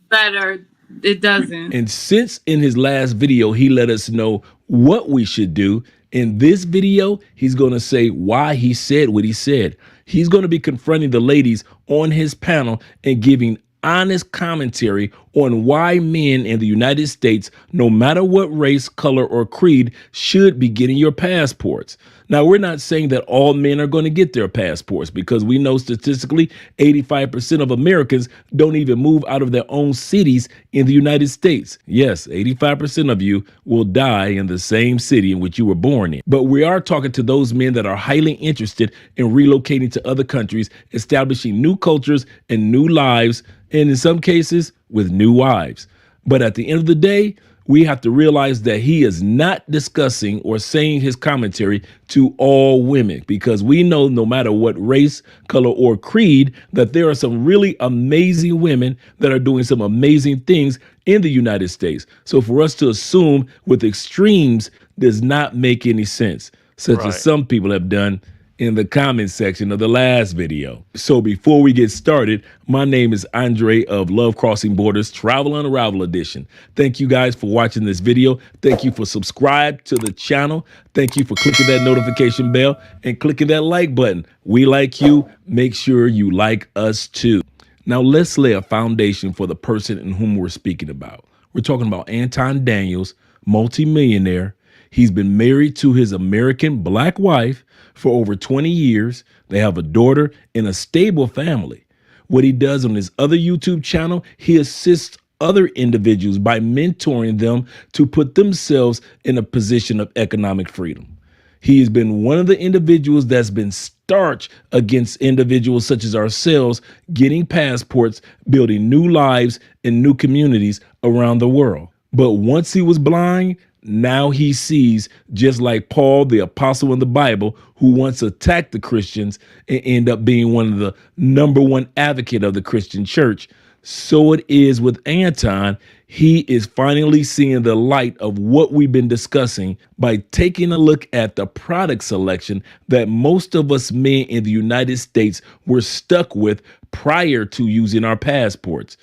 Better. It doesn't. And since in his last video, he let us know what we should do, in this video, he's going to say why he said what he said. He's going to be confronting the ladies on his panel and giving honest commentary on why men in the United States, no matter what race, color, or creed, should be getting your passports. Now, we're not saying that all men are going to get their passports because we know statistically 85% of Americans don't even move out of their own cities in the United States. Yes, 85% of you will die in the same city in which you were born in. But we are talking to those men that are highly interested in relocating to other countries, establishing new cultures and new lives, and in some cases with new wives. But at the end of the day, we have to realize that he is not discussing or saying his commentary to all women, because we know no matter what race, color, or creed, that there are some really amazing women that are doing some amazing things in the United States. So for us to assume with extremes does not make any sense, such as some people have done in the comment section of the last video. So before we get started, my name is Andre of Love Crossing Borders Travel and Arrival Edition. Thank you guys for watching this video. Thank you for subscribing to the channel. Thank you for clicking that notification bell and clicking that like button. We like you. Make sure you like us too. Now let's lay a foundation for the person in whom we're speaking about. We're talking about Anton Daniels, multimillionaire. He's been married to his American black wife for over 20 years. They have a daughter and a stable family. What he does on his other YouTube channel, he assists other individuals by mentoring them to put themselves in a position of economic freedom. He has been one of the individuals that's been staunch against individuals such as ourselves getting passports, building new lives in new communities around the world. But once he was blind, now he sees, just like Paul, the apostle in the Bible, who once attacked the Christians and ended up being one of the #1 advocate of the Christian church. So it is with Anton. He is finally seeing the light of what we've been discussing by taking a look at the product selection that most of us men in the United States were stuck with prior to using our passports.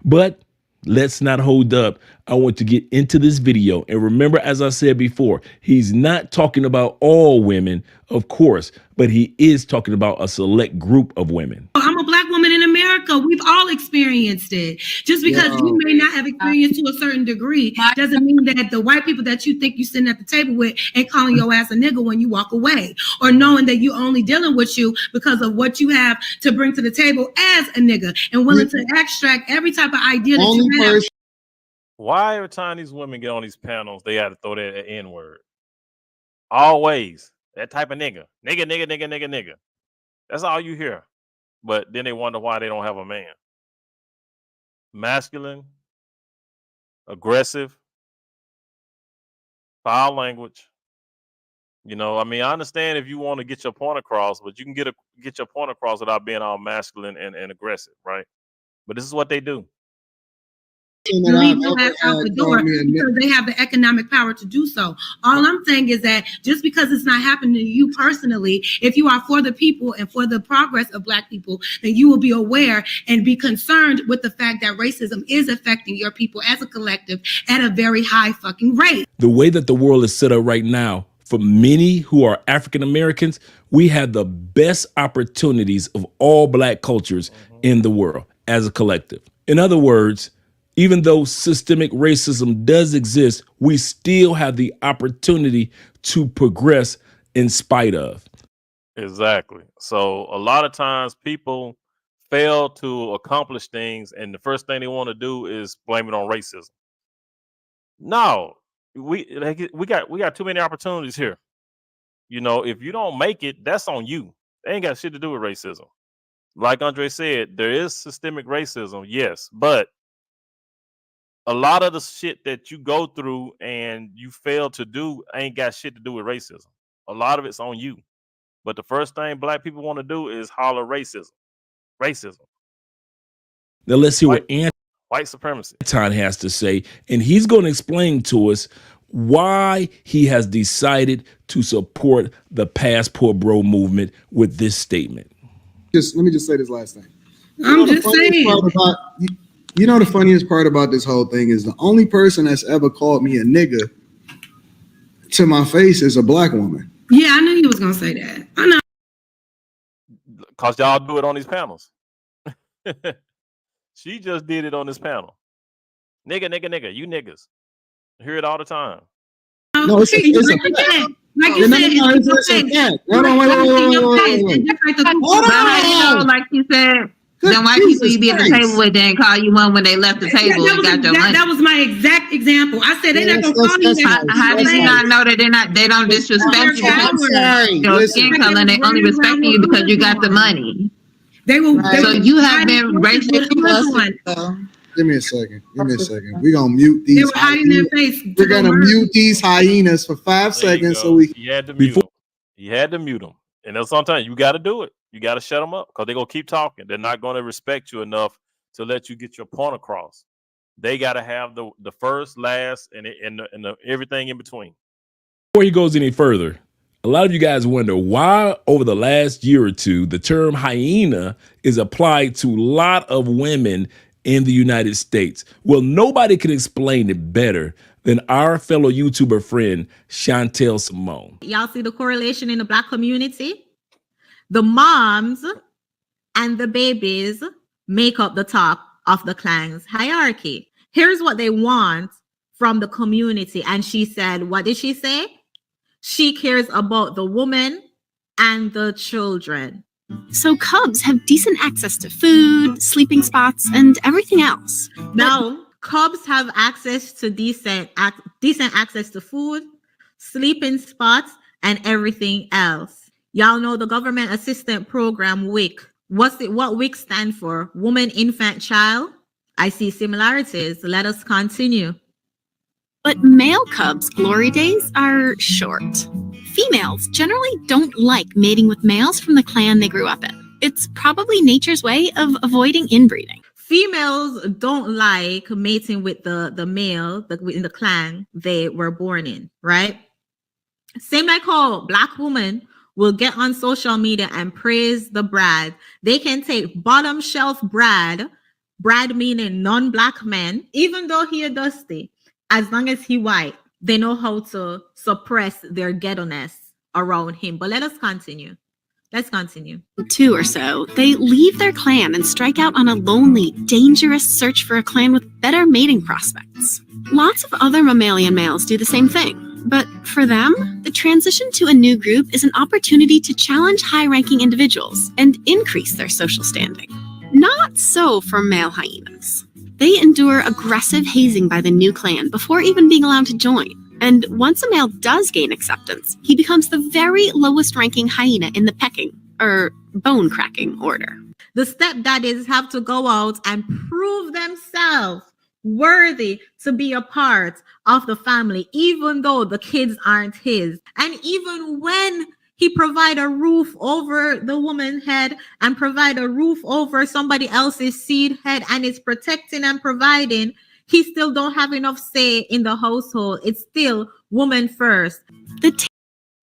But let's not hold up. I want to get into this video. And remember, as I said before, he's not talking about all women, of course, but he is talking about a select group of women. I'm a black woman in America. We've all experienced it. Just because you may not have experienced to a certain degree doesn't mean that the white people that you think you're sitting at the table with ain't calling your ass a nigga when you walk away, or knowing that you only dealing with you because of what you have to bring to the table as a nigga, and willing to extract every type of idea that you have. Why every time these women get on these panels, they got to throw that N-word? Always. That type of nigga. Nigga. That's all you hear. But then they wonder why they don't have a man. Masculine, aggressive, foul language. You know, I mean, I understand if you want to get your point across, but you can get your point across without being all masculine and aggressive, right? But this is what they do. Leave your ass out the door because they have the economic power to do so. All I'm saying is that just because it's not happening to you personally, if you are for the people and for the progress of black people, then you will be aware and be concerned with the fact that racism is affecting your people as a collective at a very high fucking rate. The way that the world is set up right now, for many who are African Americans, we have the best opportunities of all black cultures in the world as a collective. In other words, even though systemic racism does exist, we still have the opportunity to progress in spite of. Exactly. So a lot of times people fail to accomplish things, and the first thing they want to do is blame it on racism. No, we got too many opportunities here. You know, if you don't make it, that's on you. They ain't got shit to do with racism. Like Andre said, there is systemic racism, yes, but a lot of the shit that you go through and you fail to do ain't got shit to do with racism. A lot of it's on you. But the first thing black people want to do is holler racism. Now let's hear what white supremacy Anton has to say, and he's going to explain to us why he has decided to support the Passport Bro movement with this statement. Let me just say this last thing. I'm just saying. You know, the funniest part about this whole thing is the only person that's ever called me a nigga to my face is a black woman. Yeah, I knew you was gonna say that. I know. Cause y'all do it on these panels. She just did it on this panel. Nigga, you niggas. I hear it all the time. No, it's a fact. Like you said, it's a fact. Hold on, wait. Like you said, then white people you be at the table with then call you one when they left the table and got your money. That was my exact example. I said they're not gonna call you that. How did you not know that they don't disrespect you because your skin color and they only respect you because you got the money? They will. So you have been racist. Give me a second. We're gonna mute these. They were hiding their face. We're gonna mute these hyenas for 5 seconds so we. You had to mute them. You had to mute them, and then sometimes you got to do it. You got to shut them up because they're gonna keep talking. They're not gonna respect you enough to let you get your point across. They got to have the first, last, and the everything in between. Before he goes any further, a lot of you guys wonder why over the last year or two, the term hyena is applied to a lot of women in the United States. Well, nobody can explain it better than our fellow YouTuber friend, Chantel Simone. Y'all see the correlation in the black community? The moms and the babies make up the top of the clan's hierarchy. Here's what they want from the community. And she said, what did she say? She cares about the woman and the children. So Cubs have decent access to food, sleeping spots, and everything else. Now, Cubs have access to decent access to food, sleeping spots, and everything else. Y'all know the government assistance program, WIC. What WIC stand for? Woman, infant, child. I see similarities. Let us continue. But male cubs' glory days are short. Females generally don't like mating with males from the clan they grew up in. It's probably nature's way of avoiding inbreeding. Females don't like mating with the male in the clan they were born in, right? Same like how Black women will get on social media and praise the Brad. They can take bottom shelf Brad meaning non-Black men, even though he a dusty, as long as he white, they know how to suppress their ghetto-ness around him. But let us continue. Let's continue. 2 or so, they leave their clan and strike out on a lonely, dangerous search for a clan with better mating prospects. Lots of other mammalian males do the same thing. But for them, the transition to a new group is an opportunity to challenge high-ranking individuals and increase their social standing. Not so for male hyenas. They endure aggressive hazing by the new clan before even being allowed to join. And once a male does gain acceptance, he becomes the very lowest ranking hyena in the pecking, or bone cracking order. The stepdaddies have to go out and prove themselves worthy to be a part of the family, even though the kids aren't his. And even when he provide a roof over the woman's head and provide a roof over somebody else's seed head and is protecting and providing, he still don't have enough say in the household. It's still woman first.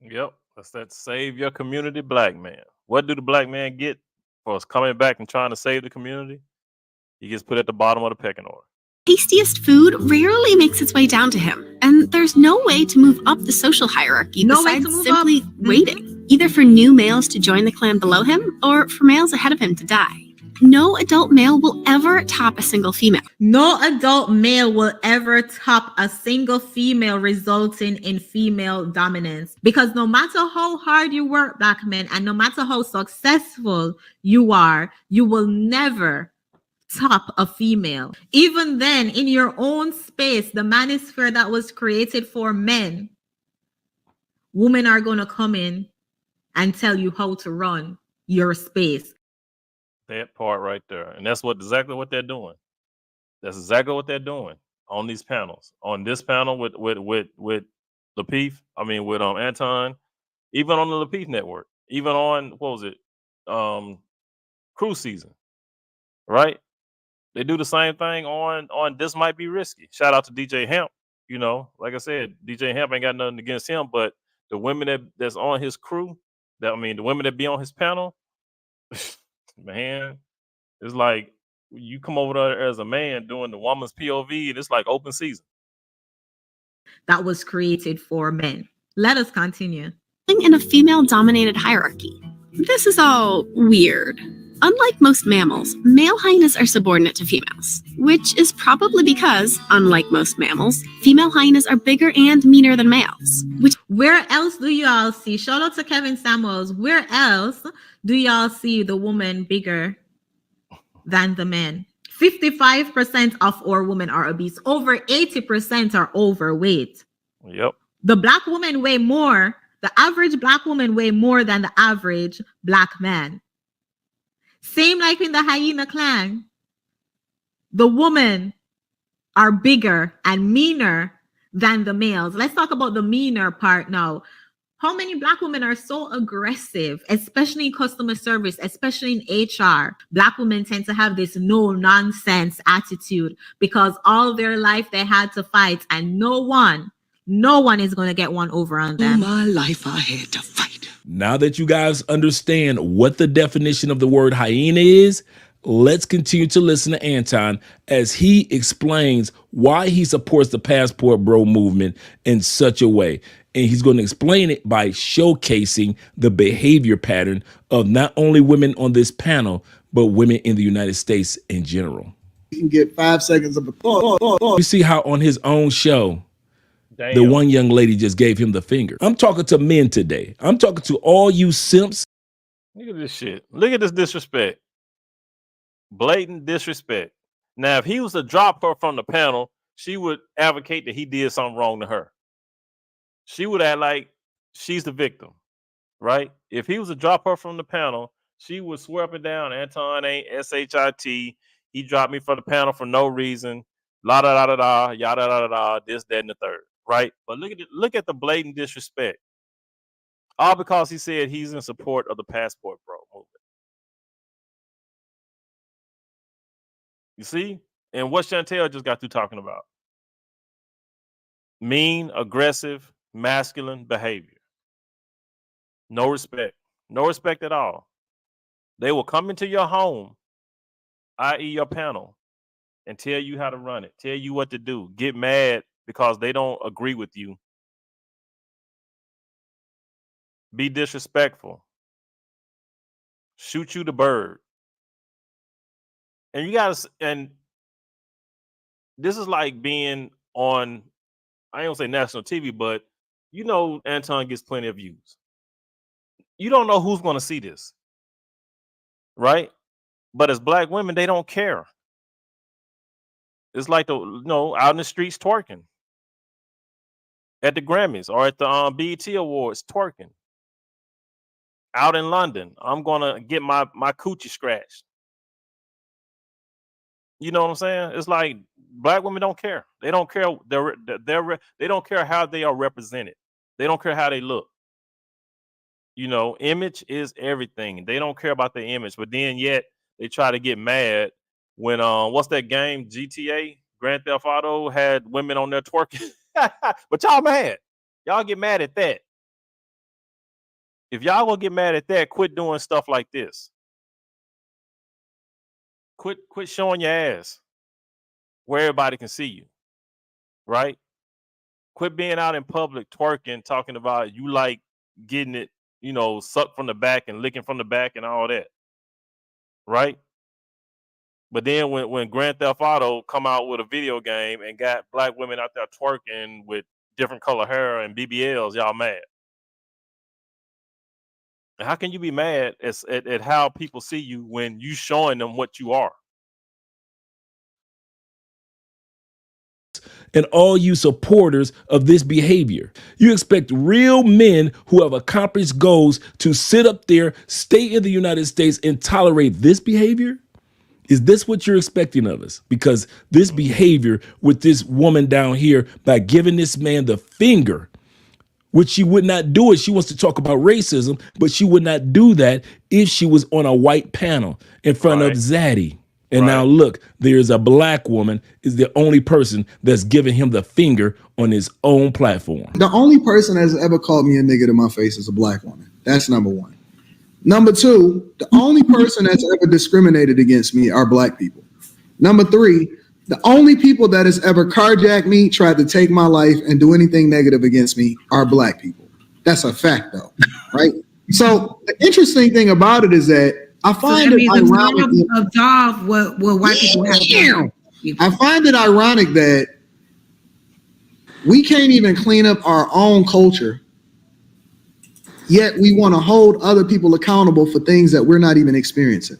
Yep, that's that save your community Black man. What do the Black man get for us coming back and trying to save the community? He gets put at the bottom of the pecking order. Tastiest food rarely makes its way down to him, and there's no way to move up the social hierarchy besides simply waiting, either for new males to join the clan below him or for males ahead of him to die. No adult male will ever top a single female. No adult male will ever top a single female, resulting in female dominance. Because no matter how hard you work, Black men, and no matter how successful you are, you will never top a female. Even then, in your own space, the manosphere that was created for men, women are going to come in and tell you how to run your space. That part right there. And that's exactly what they're doing. That's exactly what they're doing on these panels. On this panel with Lapeef, with Anton, even on the Lapeef network, even on Cruise Season, right? They do the same thing on This Might Be Risky. Shout out to DJ Hemp. Like I said, DJ Hemp ain't got nothing against him, but the women that's on his crew, the women that be on his panel, man, it's like you come over there as a man doing the woman's POV, and it's like open season. That was created for men. Let us continue. In a female-dominated hierarchy. This is all weird. Unlike most mammals, male hyenas are subordinate to females, which is probably because, unlike most mammals, female hyenas are bigger and meaner than males. Where else do y'all see? Shout out to Kevin Samuels. Where else do y'all see the woman bigger than the men? 55% of our women are obese. Over 80% are overweight. Yep. The Black woman weigh more. The average Black woman weigh more than the average Black man. Same like in the hyena clan. The women are bigger and meaner than the males. Let's talk about the meaner part now. How many Black women are so aggressive, especially in customer service, especially in HR? Black women tend to have this no-nonsense attitude because all their life they had to fight, and no one is going to get one over on them. All my life I had to fight. Now that you guys understand what the definition of the word hyena is, let's continue to listen to Anton as he explains why he supports the Passport Bro movement in such a way. And he's going to explain it by showcasing the behavior pattern of not only women on this panel, but women in the United States in general. can get 5 seconds of a thought. You see how on his own show, Damn. the one young lady just gave him the finger. I'm talking to men today. I'm talking to all you simps. Look at this shit. Look at this disrespect. Blatant disrespect. Now, if he was to drop her from the panel, she would advocate that he did something wrong to her. She would act like she's the victim, right? If he was to drop her from the panel, she would swear up and down, Anton ain't S-H-I-T. He dropped me from the panel for no reason. La da da da da, yada da da da, this, that, and the third, right? But look at the blatant disrespect. All because he said he's in support of the Passport Bro movement. You see? And what Chantel just got through talking about. Mean, aggressive, masculine behavior. No respect. No respect at all. They will come into your home, i.e. your panel, and tell you how to run it, tell you what to do, get mad because they don't agree with you. Be disrespectful. Shoot you the bird. And you gotta, and this is like being on, I don't say national TV, but you know Anton gets plenty of views. You don't know who's gonna see this, right? But as black women, they don't care. It's like out in the streets twerking. At the Grammys or at the BET Awards twerking. Out in London, I'm gonna get my coochie scratched. You know what I'm saying? It's like black women don't care. They don't care. They don't care how they are represented. They don't care how they look. You know, image is everything. They don't care about the image, but then yet they try to get mad when what's that game? GTA, Grand Theft Auto had women on there twerking. But y'all mad. Y'all get mad at that. If y'all gonna get mad at that, quit doing stuff like this. Quit showing your ass where everybody can see you. Right? Quit being out in public twerking, talking about you like getting it, sucked from the back and licking from the back and all that. Right? But then when Grand Theft Auto come out with a video game and got black women out there twerking with different color hair and BBLs, y'all mad. How can you be mad at how people see you when you showing them what you are? And all you supporters of this behavior. You expect real men who have accomplished goals to sit up there, stay in the United States, and tolerate this behavior? Is this what you're expecting of us? Because this behavior with this woman down here, by giving this man the finger, which she would not do it. She wants to talk about racism, but she would not do that if she was on a white panel in front of Zaddy. And now look, there's a black woman is the only person that's giving him the finger on his own platform. The only person that's ever called me a nigga to my face is a black woman. That's number one. Number two, the only person that's ever discriminated against me are black people. Number three, the only people that has ever carjacked me, tried to take my life, and do anything negative against me are black people. That's a fact, though, right? So the interesting thing about it is that I find it ironic. Absolve what white people have done. I find it ironic that we can't even clean up our own culture, yet we want to hold other people accountable for things that we're not even experiencing.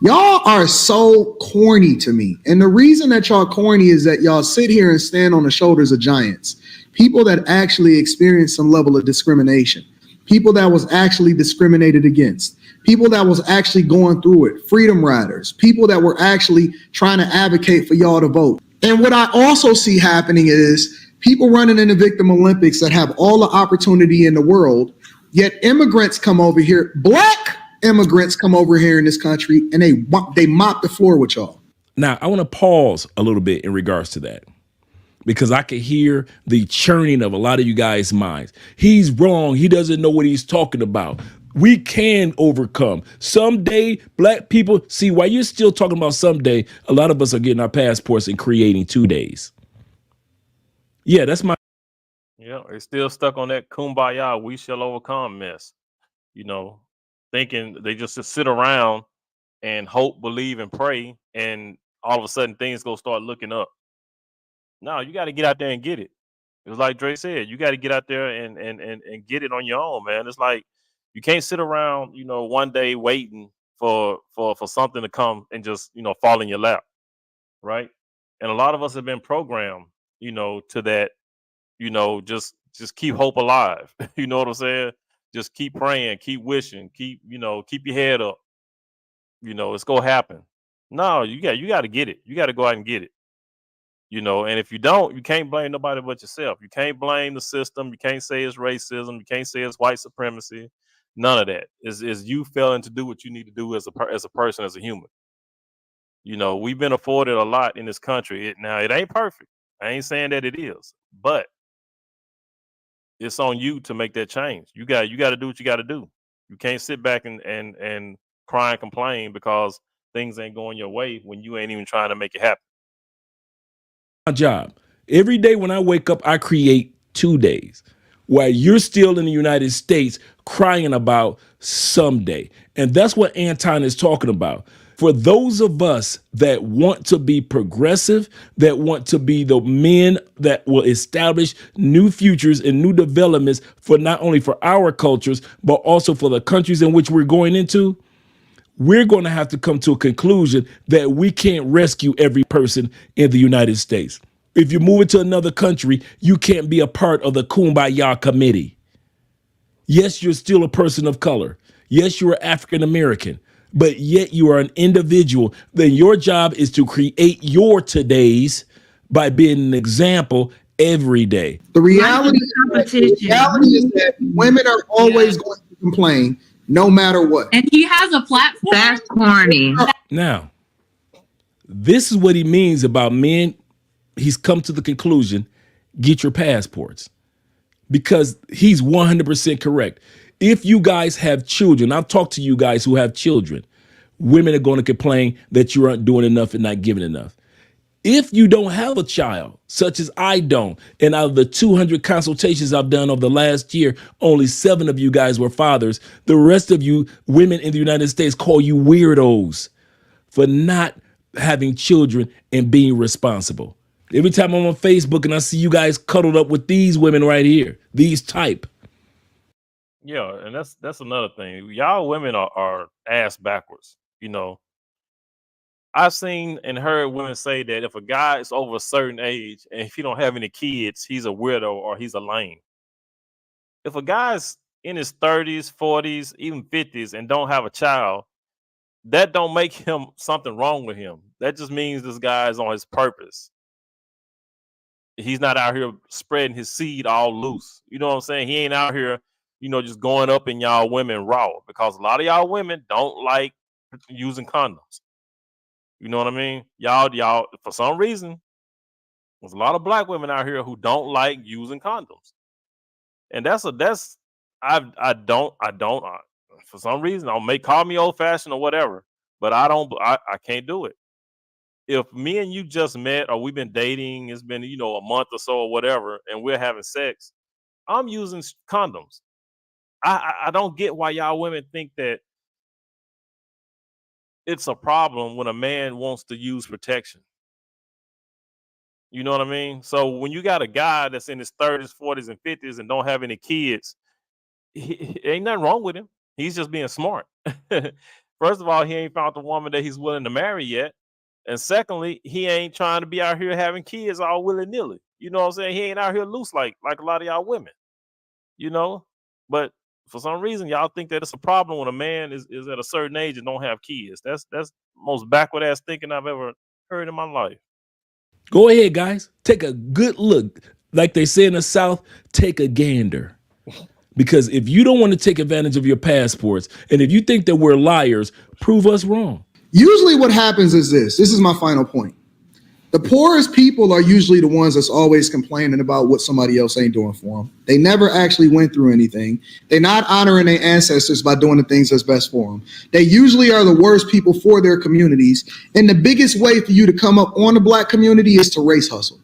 Y'all are so corny to me. And the reason that y'all corny is that y'all sit here and stand on the shoulders of giants, people that actually experience some level of discrimination, people that was actually discriminated against, people that was actually going through it, freedom riders, people that were actually trying to advocate for y'all to vote. And what I also see happening is people running in the Victim Olympics that have all the opportunity in the world, yet immigrants come over here, black immigrants come over here in this country, and they mop the floor with y'all. Now, I want to pause a little bit in regards to that, because I could hear the churning of a lot of you guys' minds. He's wrong. He doesn't know what he's talking about. We can overcome. Someday, black people, see, while you're still talking about someday, a lot of us are getting our passports and creating 2 days. Yeah, that's my. Yeah, they're still stuck on that kumbaya, we shall overcome mess. Thinking they just sit around and hope, believe, and pray, and all of a sudden things go start looking up. No, you got to get out there and get it. It's like Dre said, you got to get out there and get it on your own, man. It's like you can't sit around, one day waiting for something to come and just, fall in your lap, right? And a lot of us have been programmed, to that, just keep hope alive. You know what I'm saying? Just keep praying, keep wishing, keep your head up. It's gonna happen. No, you got to get it. You got to go out and get it. And if you don't, you can't blame nobody but yourself. You can't blame the system. You can't say it's racism. You can't say it's white supremacy. None of that. Is you failing to do what you need to do as a person, as a human. We've been afforded a lot in this country. Now it ain't perfect. I ain't saying that it is, but it's on you to make that change. You got to do what you got to do. You can't sit back and cry and complain because things ain't going your way when you ain't even trying to make it happen. My job. Every day when I wake up, I create 2 days while you're still in the United States crying about someday. And that's what Anton is talking about. For those of us that want to be progressive, that want to be the men that will establish new futures and new developments for not only for our cultures, but also for the countries in which we're going into, we're going to have to come to a conclusion that we can't rescue every person in the United States. If you move into another country, you can't be a part of the Kumbaya committee. Yes, you're still a person of color. Yes, you're African American, but yet you are an individual. Then your job is to create your todays by being an example every day. The reality is that women are always going to complain. No matter what. And he has a platform. That's corny. Now, this is what he means about men. He's come to the conclusion, get your passports. Because he's 100% correct. If you guys have children, I'll talk to you guys who have children. Women are going to complain that you aren't doing enough and not giving enough. If you don't have a child, such as I don't, and out of the 200 consultations I've done over the last year, only 7 of you guys were fathers. The rest of you women in the United States call you weirdos for not having children and being responsible. Every time I'm on Facebook and I see you guys cuddled up with these women right here, these type. Yeah, and that's another thing. Y'all women are ass backwards, I've seen and heard women say that if a guy is over a certain age and if he don't have any kids, he's a weirdo or he's a lame. If a guy's in his 30s, 40s, even 50s and don't have a child, that don't make him something wrong with him. That just means this guy is on his purpose. He's not out here spreading his seed all loose. You know what I'm saying? He ain't out here, just going up in y'all women raw, because a lot of y'all women don't like using condoms. You know what I mean? Y'all, for some reason, there's a lot of black women out here who don't like using condoms. And I don't, for some reason, call me old fashioned or whatever, but I can't do it. If me and you just met or we've been dating, it's been, a month or so or whatever, and we're having sex, I'm using condoms. I don't get why y'all women think that it's a problem when a man wants to use protection. You know what I mean? So when you got a guy that's in his 30s, 40s, and 50s and don't have any kids, ain't nothing wrong with him. He's just being smart. First of all, he ain't found the woman that he's willing to marry yet. And secondly, he ain't trying to be out here having kids all willy-nilly. You know what I'm saying? He ain't out here loose like a lot of y'all women. But for some reason, y'all think that it's a problem when a man is at a certain age and don't have kids. That's the most backward ass thinking I've ever heard in my life. Go ahead, guys. Take a good look. Like they say in the South, take a gander. Because if you don't want to take advantage of your passports, and if you think that we're liars, prove us wrong. Usually what happens is this is my final point. The poorest people are usually the ones that's always complaining about what somebody else ain't doing for them. They never actually went through anything. They're not honoring their ancestors by doing the things that's best for them. They usually are the worst people for their communities. And the biggest way for you to come up on the black community is to race hustle.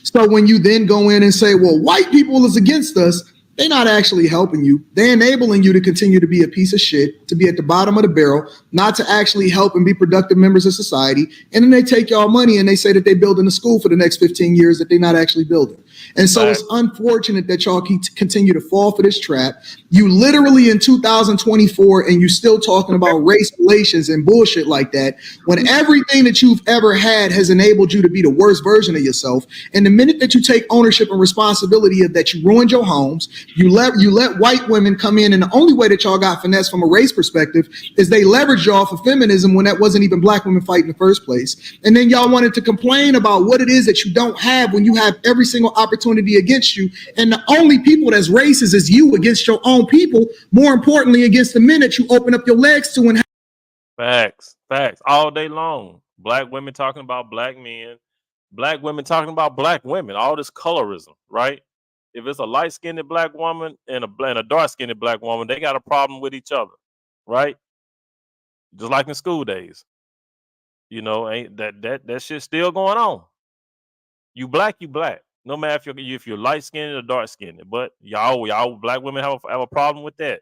So when you then go in and say, well, white people is against us, They're not actually helping you. They're enabling you to continue to be a piece of shit, to be at the bottom of the barrel, not to actually help and be productive members of society. And then they take y'all money and they say that they're building a school for the next 15 years that they're not actually building. And so it's unfortunate that y'all continue to fall for this trap. You literally in 2024 and you still talking about race relations and bullshit like that, when everything that you've ever had has enabled you to be the worst version of yourself. And the minute that you take ownership and responsibility of that, you ruined your homes. You let white women come in, and the only way that y'all got finesse from a race perspective is they leveraged y'all for feminism when that wasn't even black women fighting in the first place. And then y'all wanted to complain about what it is that you don't have when you have every single opportunity against you. And the only people that's racist is you against your own people. More importantly, against the men that you open up your legs to. And facts all day long. Black women talking about black men, black women talking about black women. All this colorism, right? If it's a light-skinned black woman and a dark-skinned black woman, they got a problem with each other, right? Just like in school days. You know, ain't that shit still going on. You black. No matter if you're light-skinned or dark-skinned. But y'all black women have a problem with that.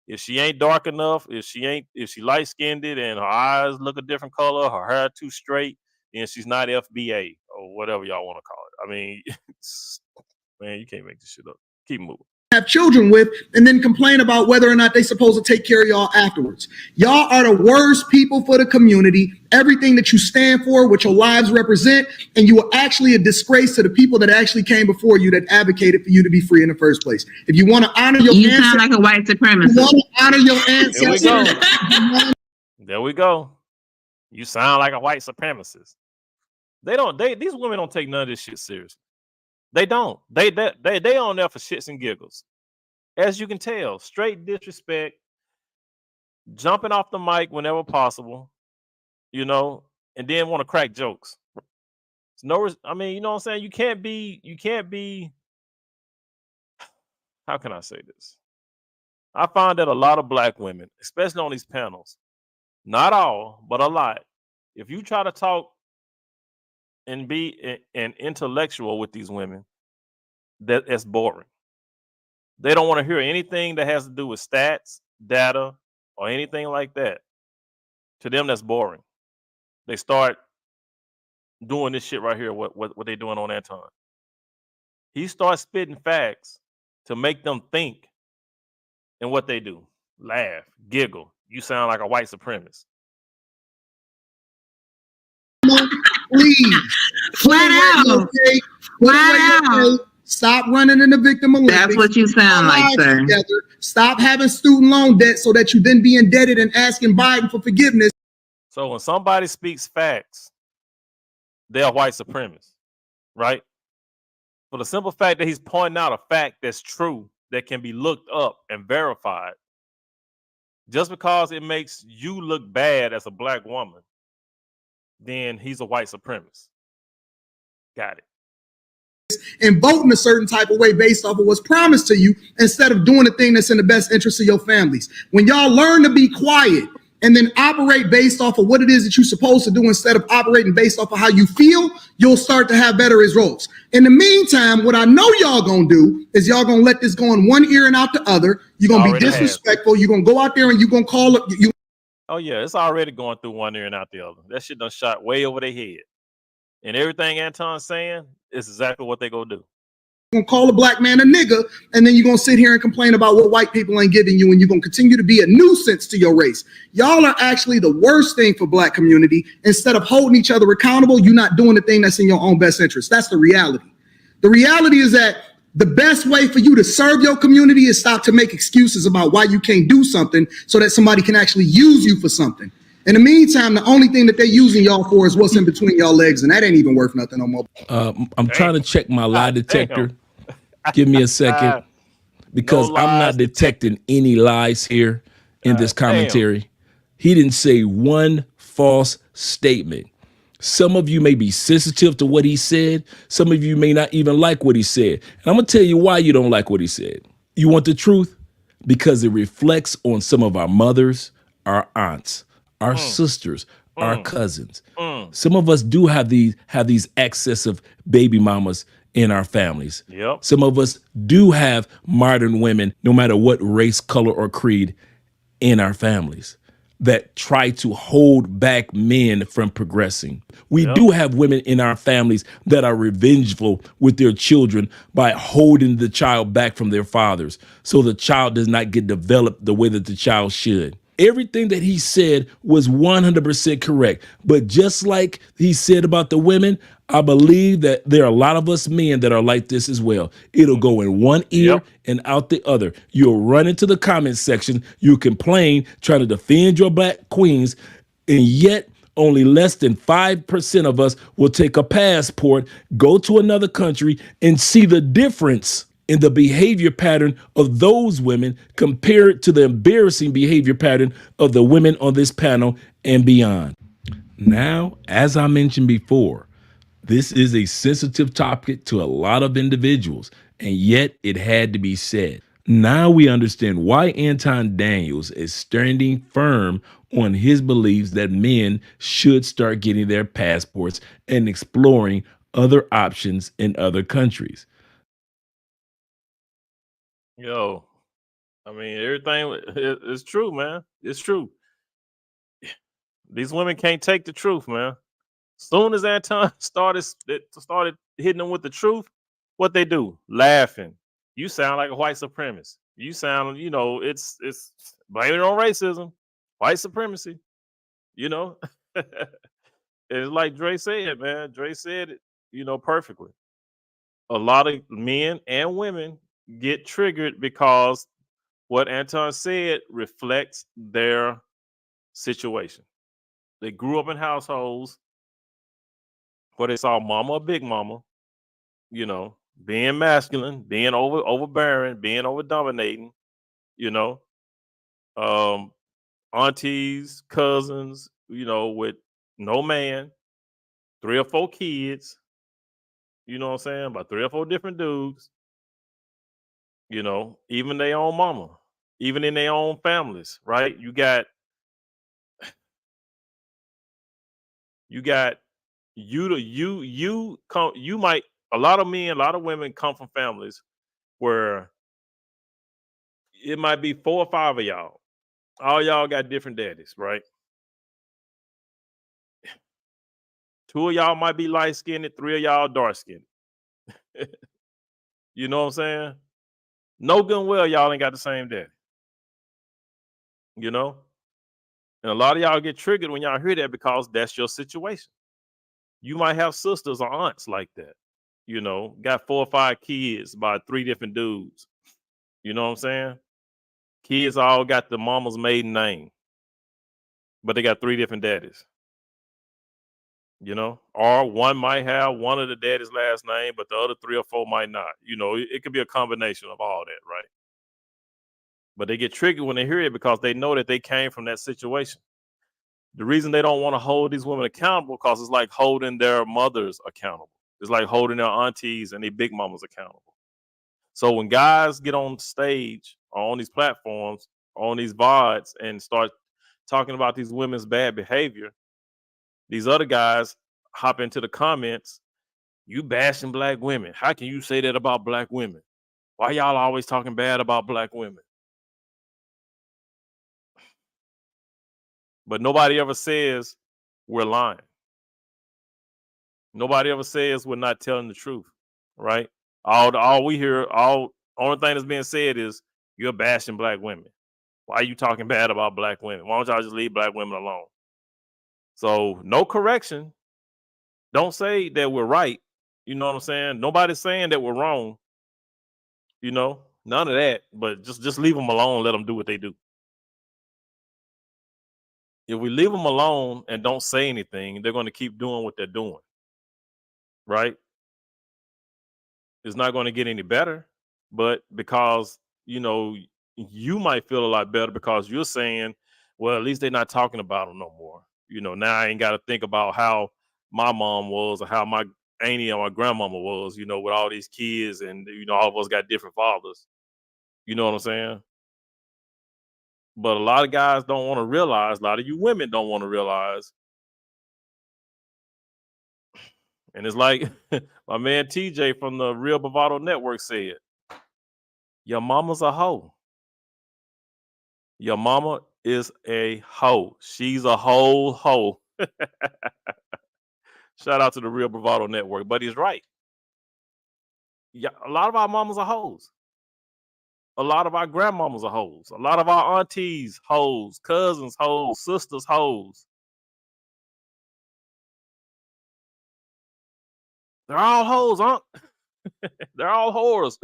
If she ain't dark enough, if she light-skinned and her eyes look a different color, her hair too straight, then she's not FBA or whatever y'all want to call it. I mean, man, you can't make this shit up. Keep moving. Have children with, and then complain about whether or not they supposed to take care of y'all afterwards. Y'all are the worst people for the community. Everything that you stand for, what your lives represent, and you are actually a disgrace to the people that actually came before you that advocated for you to be free in the first place. If you want to honor your ancestors, sound like a white supremacist. You want to honor your ancestors. There we go. You sound like a white supremacist. These women don't take none of this shit seriously. They don't. They on there for shits and giggles. As you can tell, straight disrespect, jumping off the mic whenever possible, you know, and then want to crack jokes. I mean, you know what I'm saying? You can't be, how can I say this? I find that a lot of black women, especially on these panels, not all, but a lot, if you try to talk and be an intellectual with these women, that's boring. They don't want to hear anything that has to do with stats, data, or anything like that. To them, that's boring. They start doing this shit right here, what they doing on Anton. He starts spitting facts to make them think, and what they do, laugh, giggle. You sound like a white supremacist. Please, flat out. Stop running in the victim Olympics. That's what you sound like, sir. Together. Stop having student loan debt so that you then be indebted and asking Biden for forgiveness. So when somebody speaks facts, they're white supremacists, right? For the simple fact that he's pointing out a fact that's true, that can be looked up and verified, just because it makes you look bad as a black woman, then he's a white supremacist. Got it. And voting a certain type of way based off of what's promised to you instead of doing the thing that's in the best interest of your families. When y'all learn to be quiet and then operate based off of what it is that you're supposed to do instead of operating based off of how you feel, you'll start to have better results. In the meantime, what I know y'all gonna do is y'all gonna let this go in one ear and out the other. You're gonna be disrespectful. You're gonna go out there and you're gonna call it. Oh yeah, it's already going through one ear and out the other. That shit done shot way over their head. And everything Anton's saying is exactly what they gonna do. You're gonna call a black man a nigga, and then you're gonna sit here and complain about what white people ain't giving you, and you're gonna continue to be a nuisance to your race. Y'all are actually the worst thing for black community. Instead of holding each other accountable, you're not doing the thing that's in your own best interest. That's the reality. The reality is that the best way for you to serve your community is stop to make excuses about why you can't do something so that somebody can actually use you for something. In the meantime, the only thing that they're using y'all for is what's in between y'all legs, and that ain't even worth nothing no more. I'm trying to check my lie detector. Give me a second, because I'm not detecting any lies here in this commentary. He didn't say one false statement. Some of you may be sensitive to what he said. Some of you may not even like what he said. And I'm going to tell you why you don't like what he said. You want the truth? Because it reflects on some of our mothers, our aunts, our sisters, our cousins. Some of us do have these excess of baby mamas in our families. Yep. Some of us do have modern women, no matter what race, color, or creed, in our families that try to hold back men from progressing. We Yep. do have women in our families that are revengeful with their children by holding the child back from their fathers so the child does not get developed the way that the child should. Everything that he said was 100% correct. But just like he said about the women, I believe that there are a lot of us men that are like this as well. It'll go in one ear Yep. and out the other. You'll run into the comment section, you complain, trying to defend your black queens, and yet only less than 5% of us will take a passport, go to another country, and see the difference in the behavior pattern of those women compared to the embarrassing behavior pattern of the women on this panel and beyond. Now, as I mentioned before, this is a sensitive topic to a lot of individuals, and yet it had to be said. Now we understand why Anton Daniels is standing firm on his beliefs that men should start getting their passports and exploring other options in other countries. Yo, I mean, everything is true, man. It's true. These women can't take the truth, man. Soon as Anton started hitting them with the truth, what they do? Laughing. You sound like a white supremacist. You sound, it's blame it on racism, white supremacy. You know, it's like Dre said, man. Dre said it, perfectly. A lot of men and women get triggered because what Anton said reflects their situation. They grew up in households where they saw mama or big mama, being masculine, being overbearing, being over dominating, you know, um, aunties, cousins, with no man, 3 or 4 kids, you know what I'm saying? About 3 or 4 different dudes, even their own mama, even in their own families, right? You got you might a lot of men, a lot of women come from families where it might be 4 or 5 of y'all. All y'all got different daddies, right? 2 of y'all might be light skinned, 3 of y'all dark skinned. You know what I'm saying? No good and well, y'all ain't got the same daddy. You know? And a lot of y'all get triggered when y'all hear that because that's your situation. You might have sisters or aunts like that. Got 4 or 5 kids by 3 different dudes. You know what I'm saying? Kids all got the mama's maiden name, but they got 3 different daddies. Or one might have one of the daddy's last name, but the other 3 or 4 might not. It could be a combination of all that, right? But they get triggered when they hear it because they know that they came from that situation. The reason they don't want to hold these women accountable because it's like holding their mothers accountable. It's like holding their aunties and their big mamas accountable. So when guys get on stage or on these platforms, or on these VODs and start talking about these women's bad behavior, these other guys hop into the comments, you bashing black women. How can you say that about black women? Why y'all always talking bad about black women? But nobody ever says we're lying. Nobody ever says we're not telling the truth, right? All we hear, only thing that's being said is you're bashing black women. Why are you talking bad about black women? Why don't y'all just leave black women alone? So no correction. Don't say that we're right. You know what I'm saying? Nobody's saying that we're wrong. None of that. But just leave them alone. Let them do what they do. If we leave them alone and don't say anything, they're going to keep doing what they're doing. Right? It's not going to get any better. But because, you might feel a lot better because you're saying, well, at least they're not talking about them no more. Now I ain't got to think about how my mom was or how my auntie or my grandmama was, with all these kids and, all of us got different fathers. You know what I'm saying? But a lot of guys don't want to realize, a lot of you women don't want to realize And it's like my man TJ from the Real Bravado Network said, your mama's a hoe. Your mama is a hoe. She's a whole hoe. Shout out to the Real Bravado Network. But he's right. Yeah, a lot of our mamas are hoes. A lot of our grandmamas are hoes. A lot of our aunties, hoes, cousins, hoes, sisters, hoes. They're all hoes, huh? They're all whores.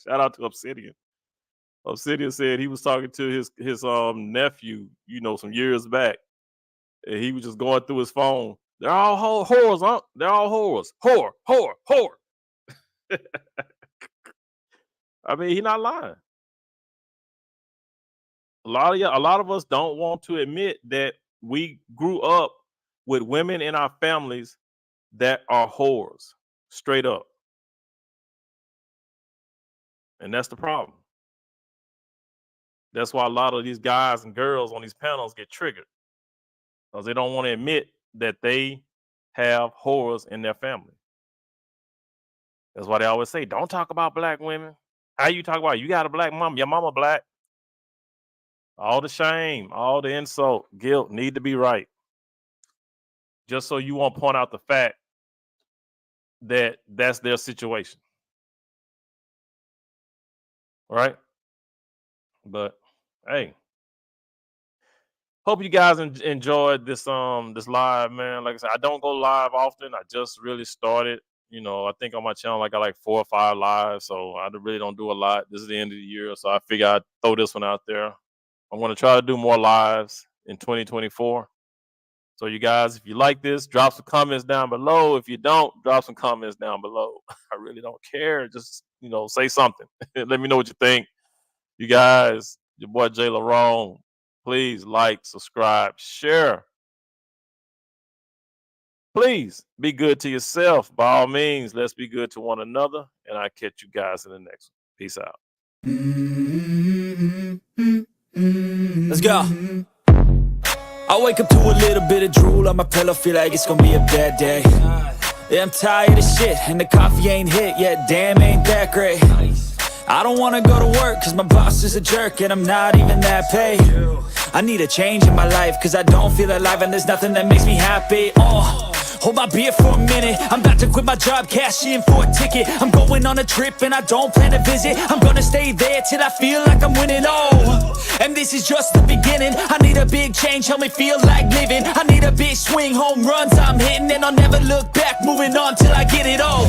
Shout out to Obsidian. Obsidian said he was talking to his nephew, some years back. And he was just going through his phone. They're all whores, huh? They're all whores. Whore. I mean, he's not lying. A lot of us don't want to admit that we grew up with women in our families that are whores, straight up. And that's the problem. That's why a lot of these guys and girls on these panels get triggered, because they don't want to admit that they have whores in their family. That's why they always say, don't talk about black women. How you talk about it? You got a black mama, your mama black. All the shame, all the insult, guilt need to be right. Just so you won't point out the fact that that's their situation. Right? But hey, hope you guys enjoyed this live, man. Like I said, I don't go live often. I just really started. I think on my channel I got like 4 or 5 lives, so I really don't do a lot. This is the end of the year, so I figure I'd throw this one out there. I'm going to try to do more lives in 2024. So you guys, if you like this, drop some comments down below. If you don't, drop some comments down below. I really don't care. Just, say something. Let me know what you think. You guys, your boy Jay LaRone, please like, subscribe, share. Please be good to yourself. By all means, let's be good to one another. And I'll catch you guys in the next one. Peace out. Let's go. I wake up to a little bit of drool on my pillow, feel like it's gonna be a bad day. Yeah, I'm tired of shit, and the coffee ain't hit yet, damn, ain't that great. I don't wanna go to work, cause my boss is a jerk, and I'm not even that paid. I need a change in my life, cause I don't feel alive, and there's nothing that makes me happy. Hold my beer for a minute, I'm about to quit my job, cash in for a ticket. I'm going on a trip and I don't plan to visit. I'm gonna stay there till I feel like I'm winning, and this is just the beginning. I need a big change, help me feel like living. I need a big swing, home runs I'm hitting, and I'll never look back, moving on till I get it all.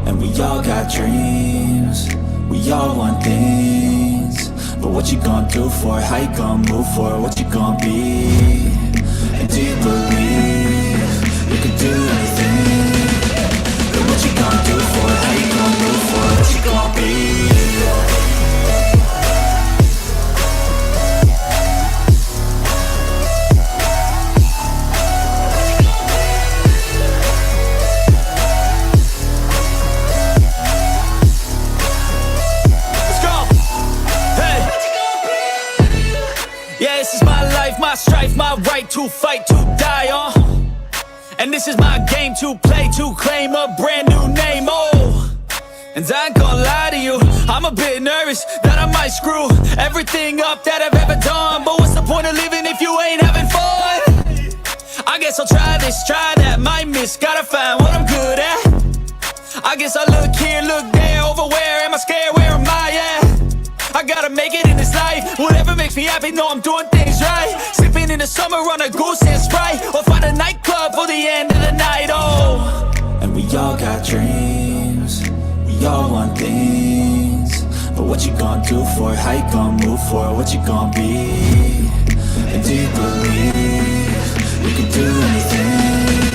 And we all got dreams, we all want things, but what you gonna do for it? How you gonna move for it? What you gonna be? And do you believe you can do anything? But what you gonna do for it? How you gonna move for it? What you gonna be? This is my life, my strife, my right to fight, to die on. And this is my game to play, to claim a brand new name, And I ain't gonna lie to you, I'm a bit nervous that I might screw everything up that I've ever done. But what's the point of living if you ain't having fun? I guess I'll try this, try that, might miss, gotta find what I'm good at. I guess I look here, look there, over where am I scared, where am I at? I gotta make it in this life, whatever makes me happy, know I'm doing things right. Sipping in the summer on a goose and Sprite, or find a nightclub for the end of the night, And we all got dreams, we all want things, but what you gonna do for it? How you gonna move for it? What you gonna be? And do you believe you can do anything?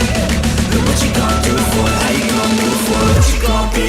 But what you gonna do for it? How you gonna move for it? What you gonna be?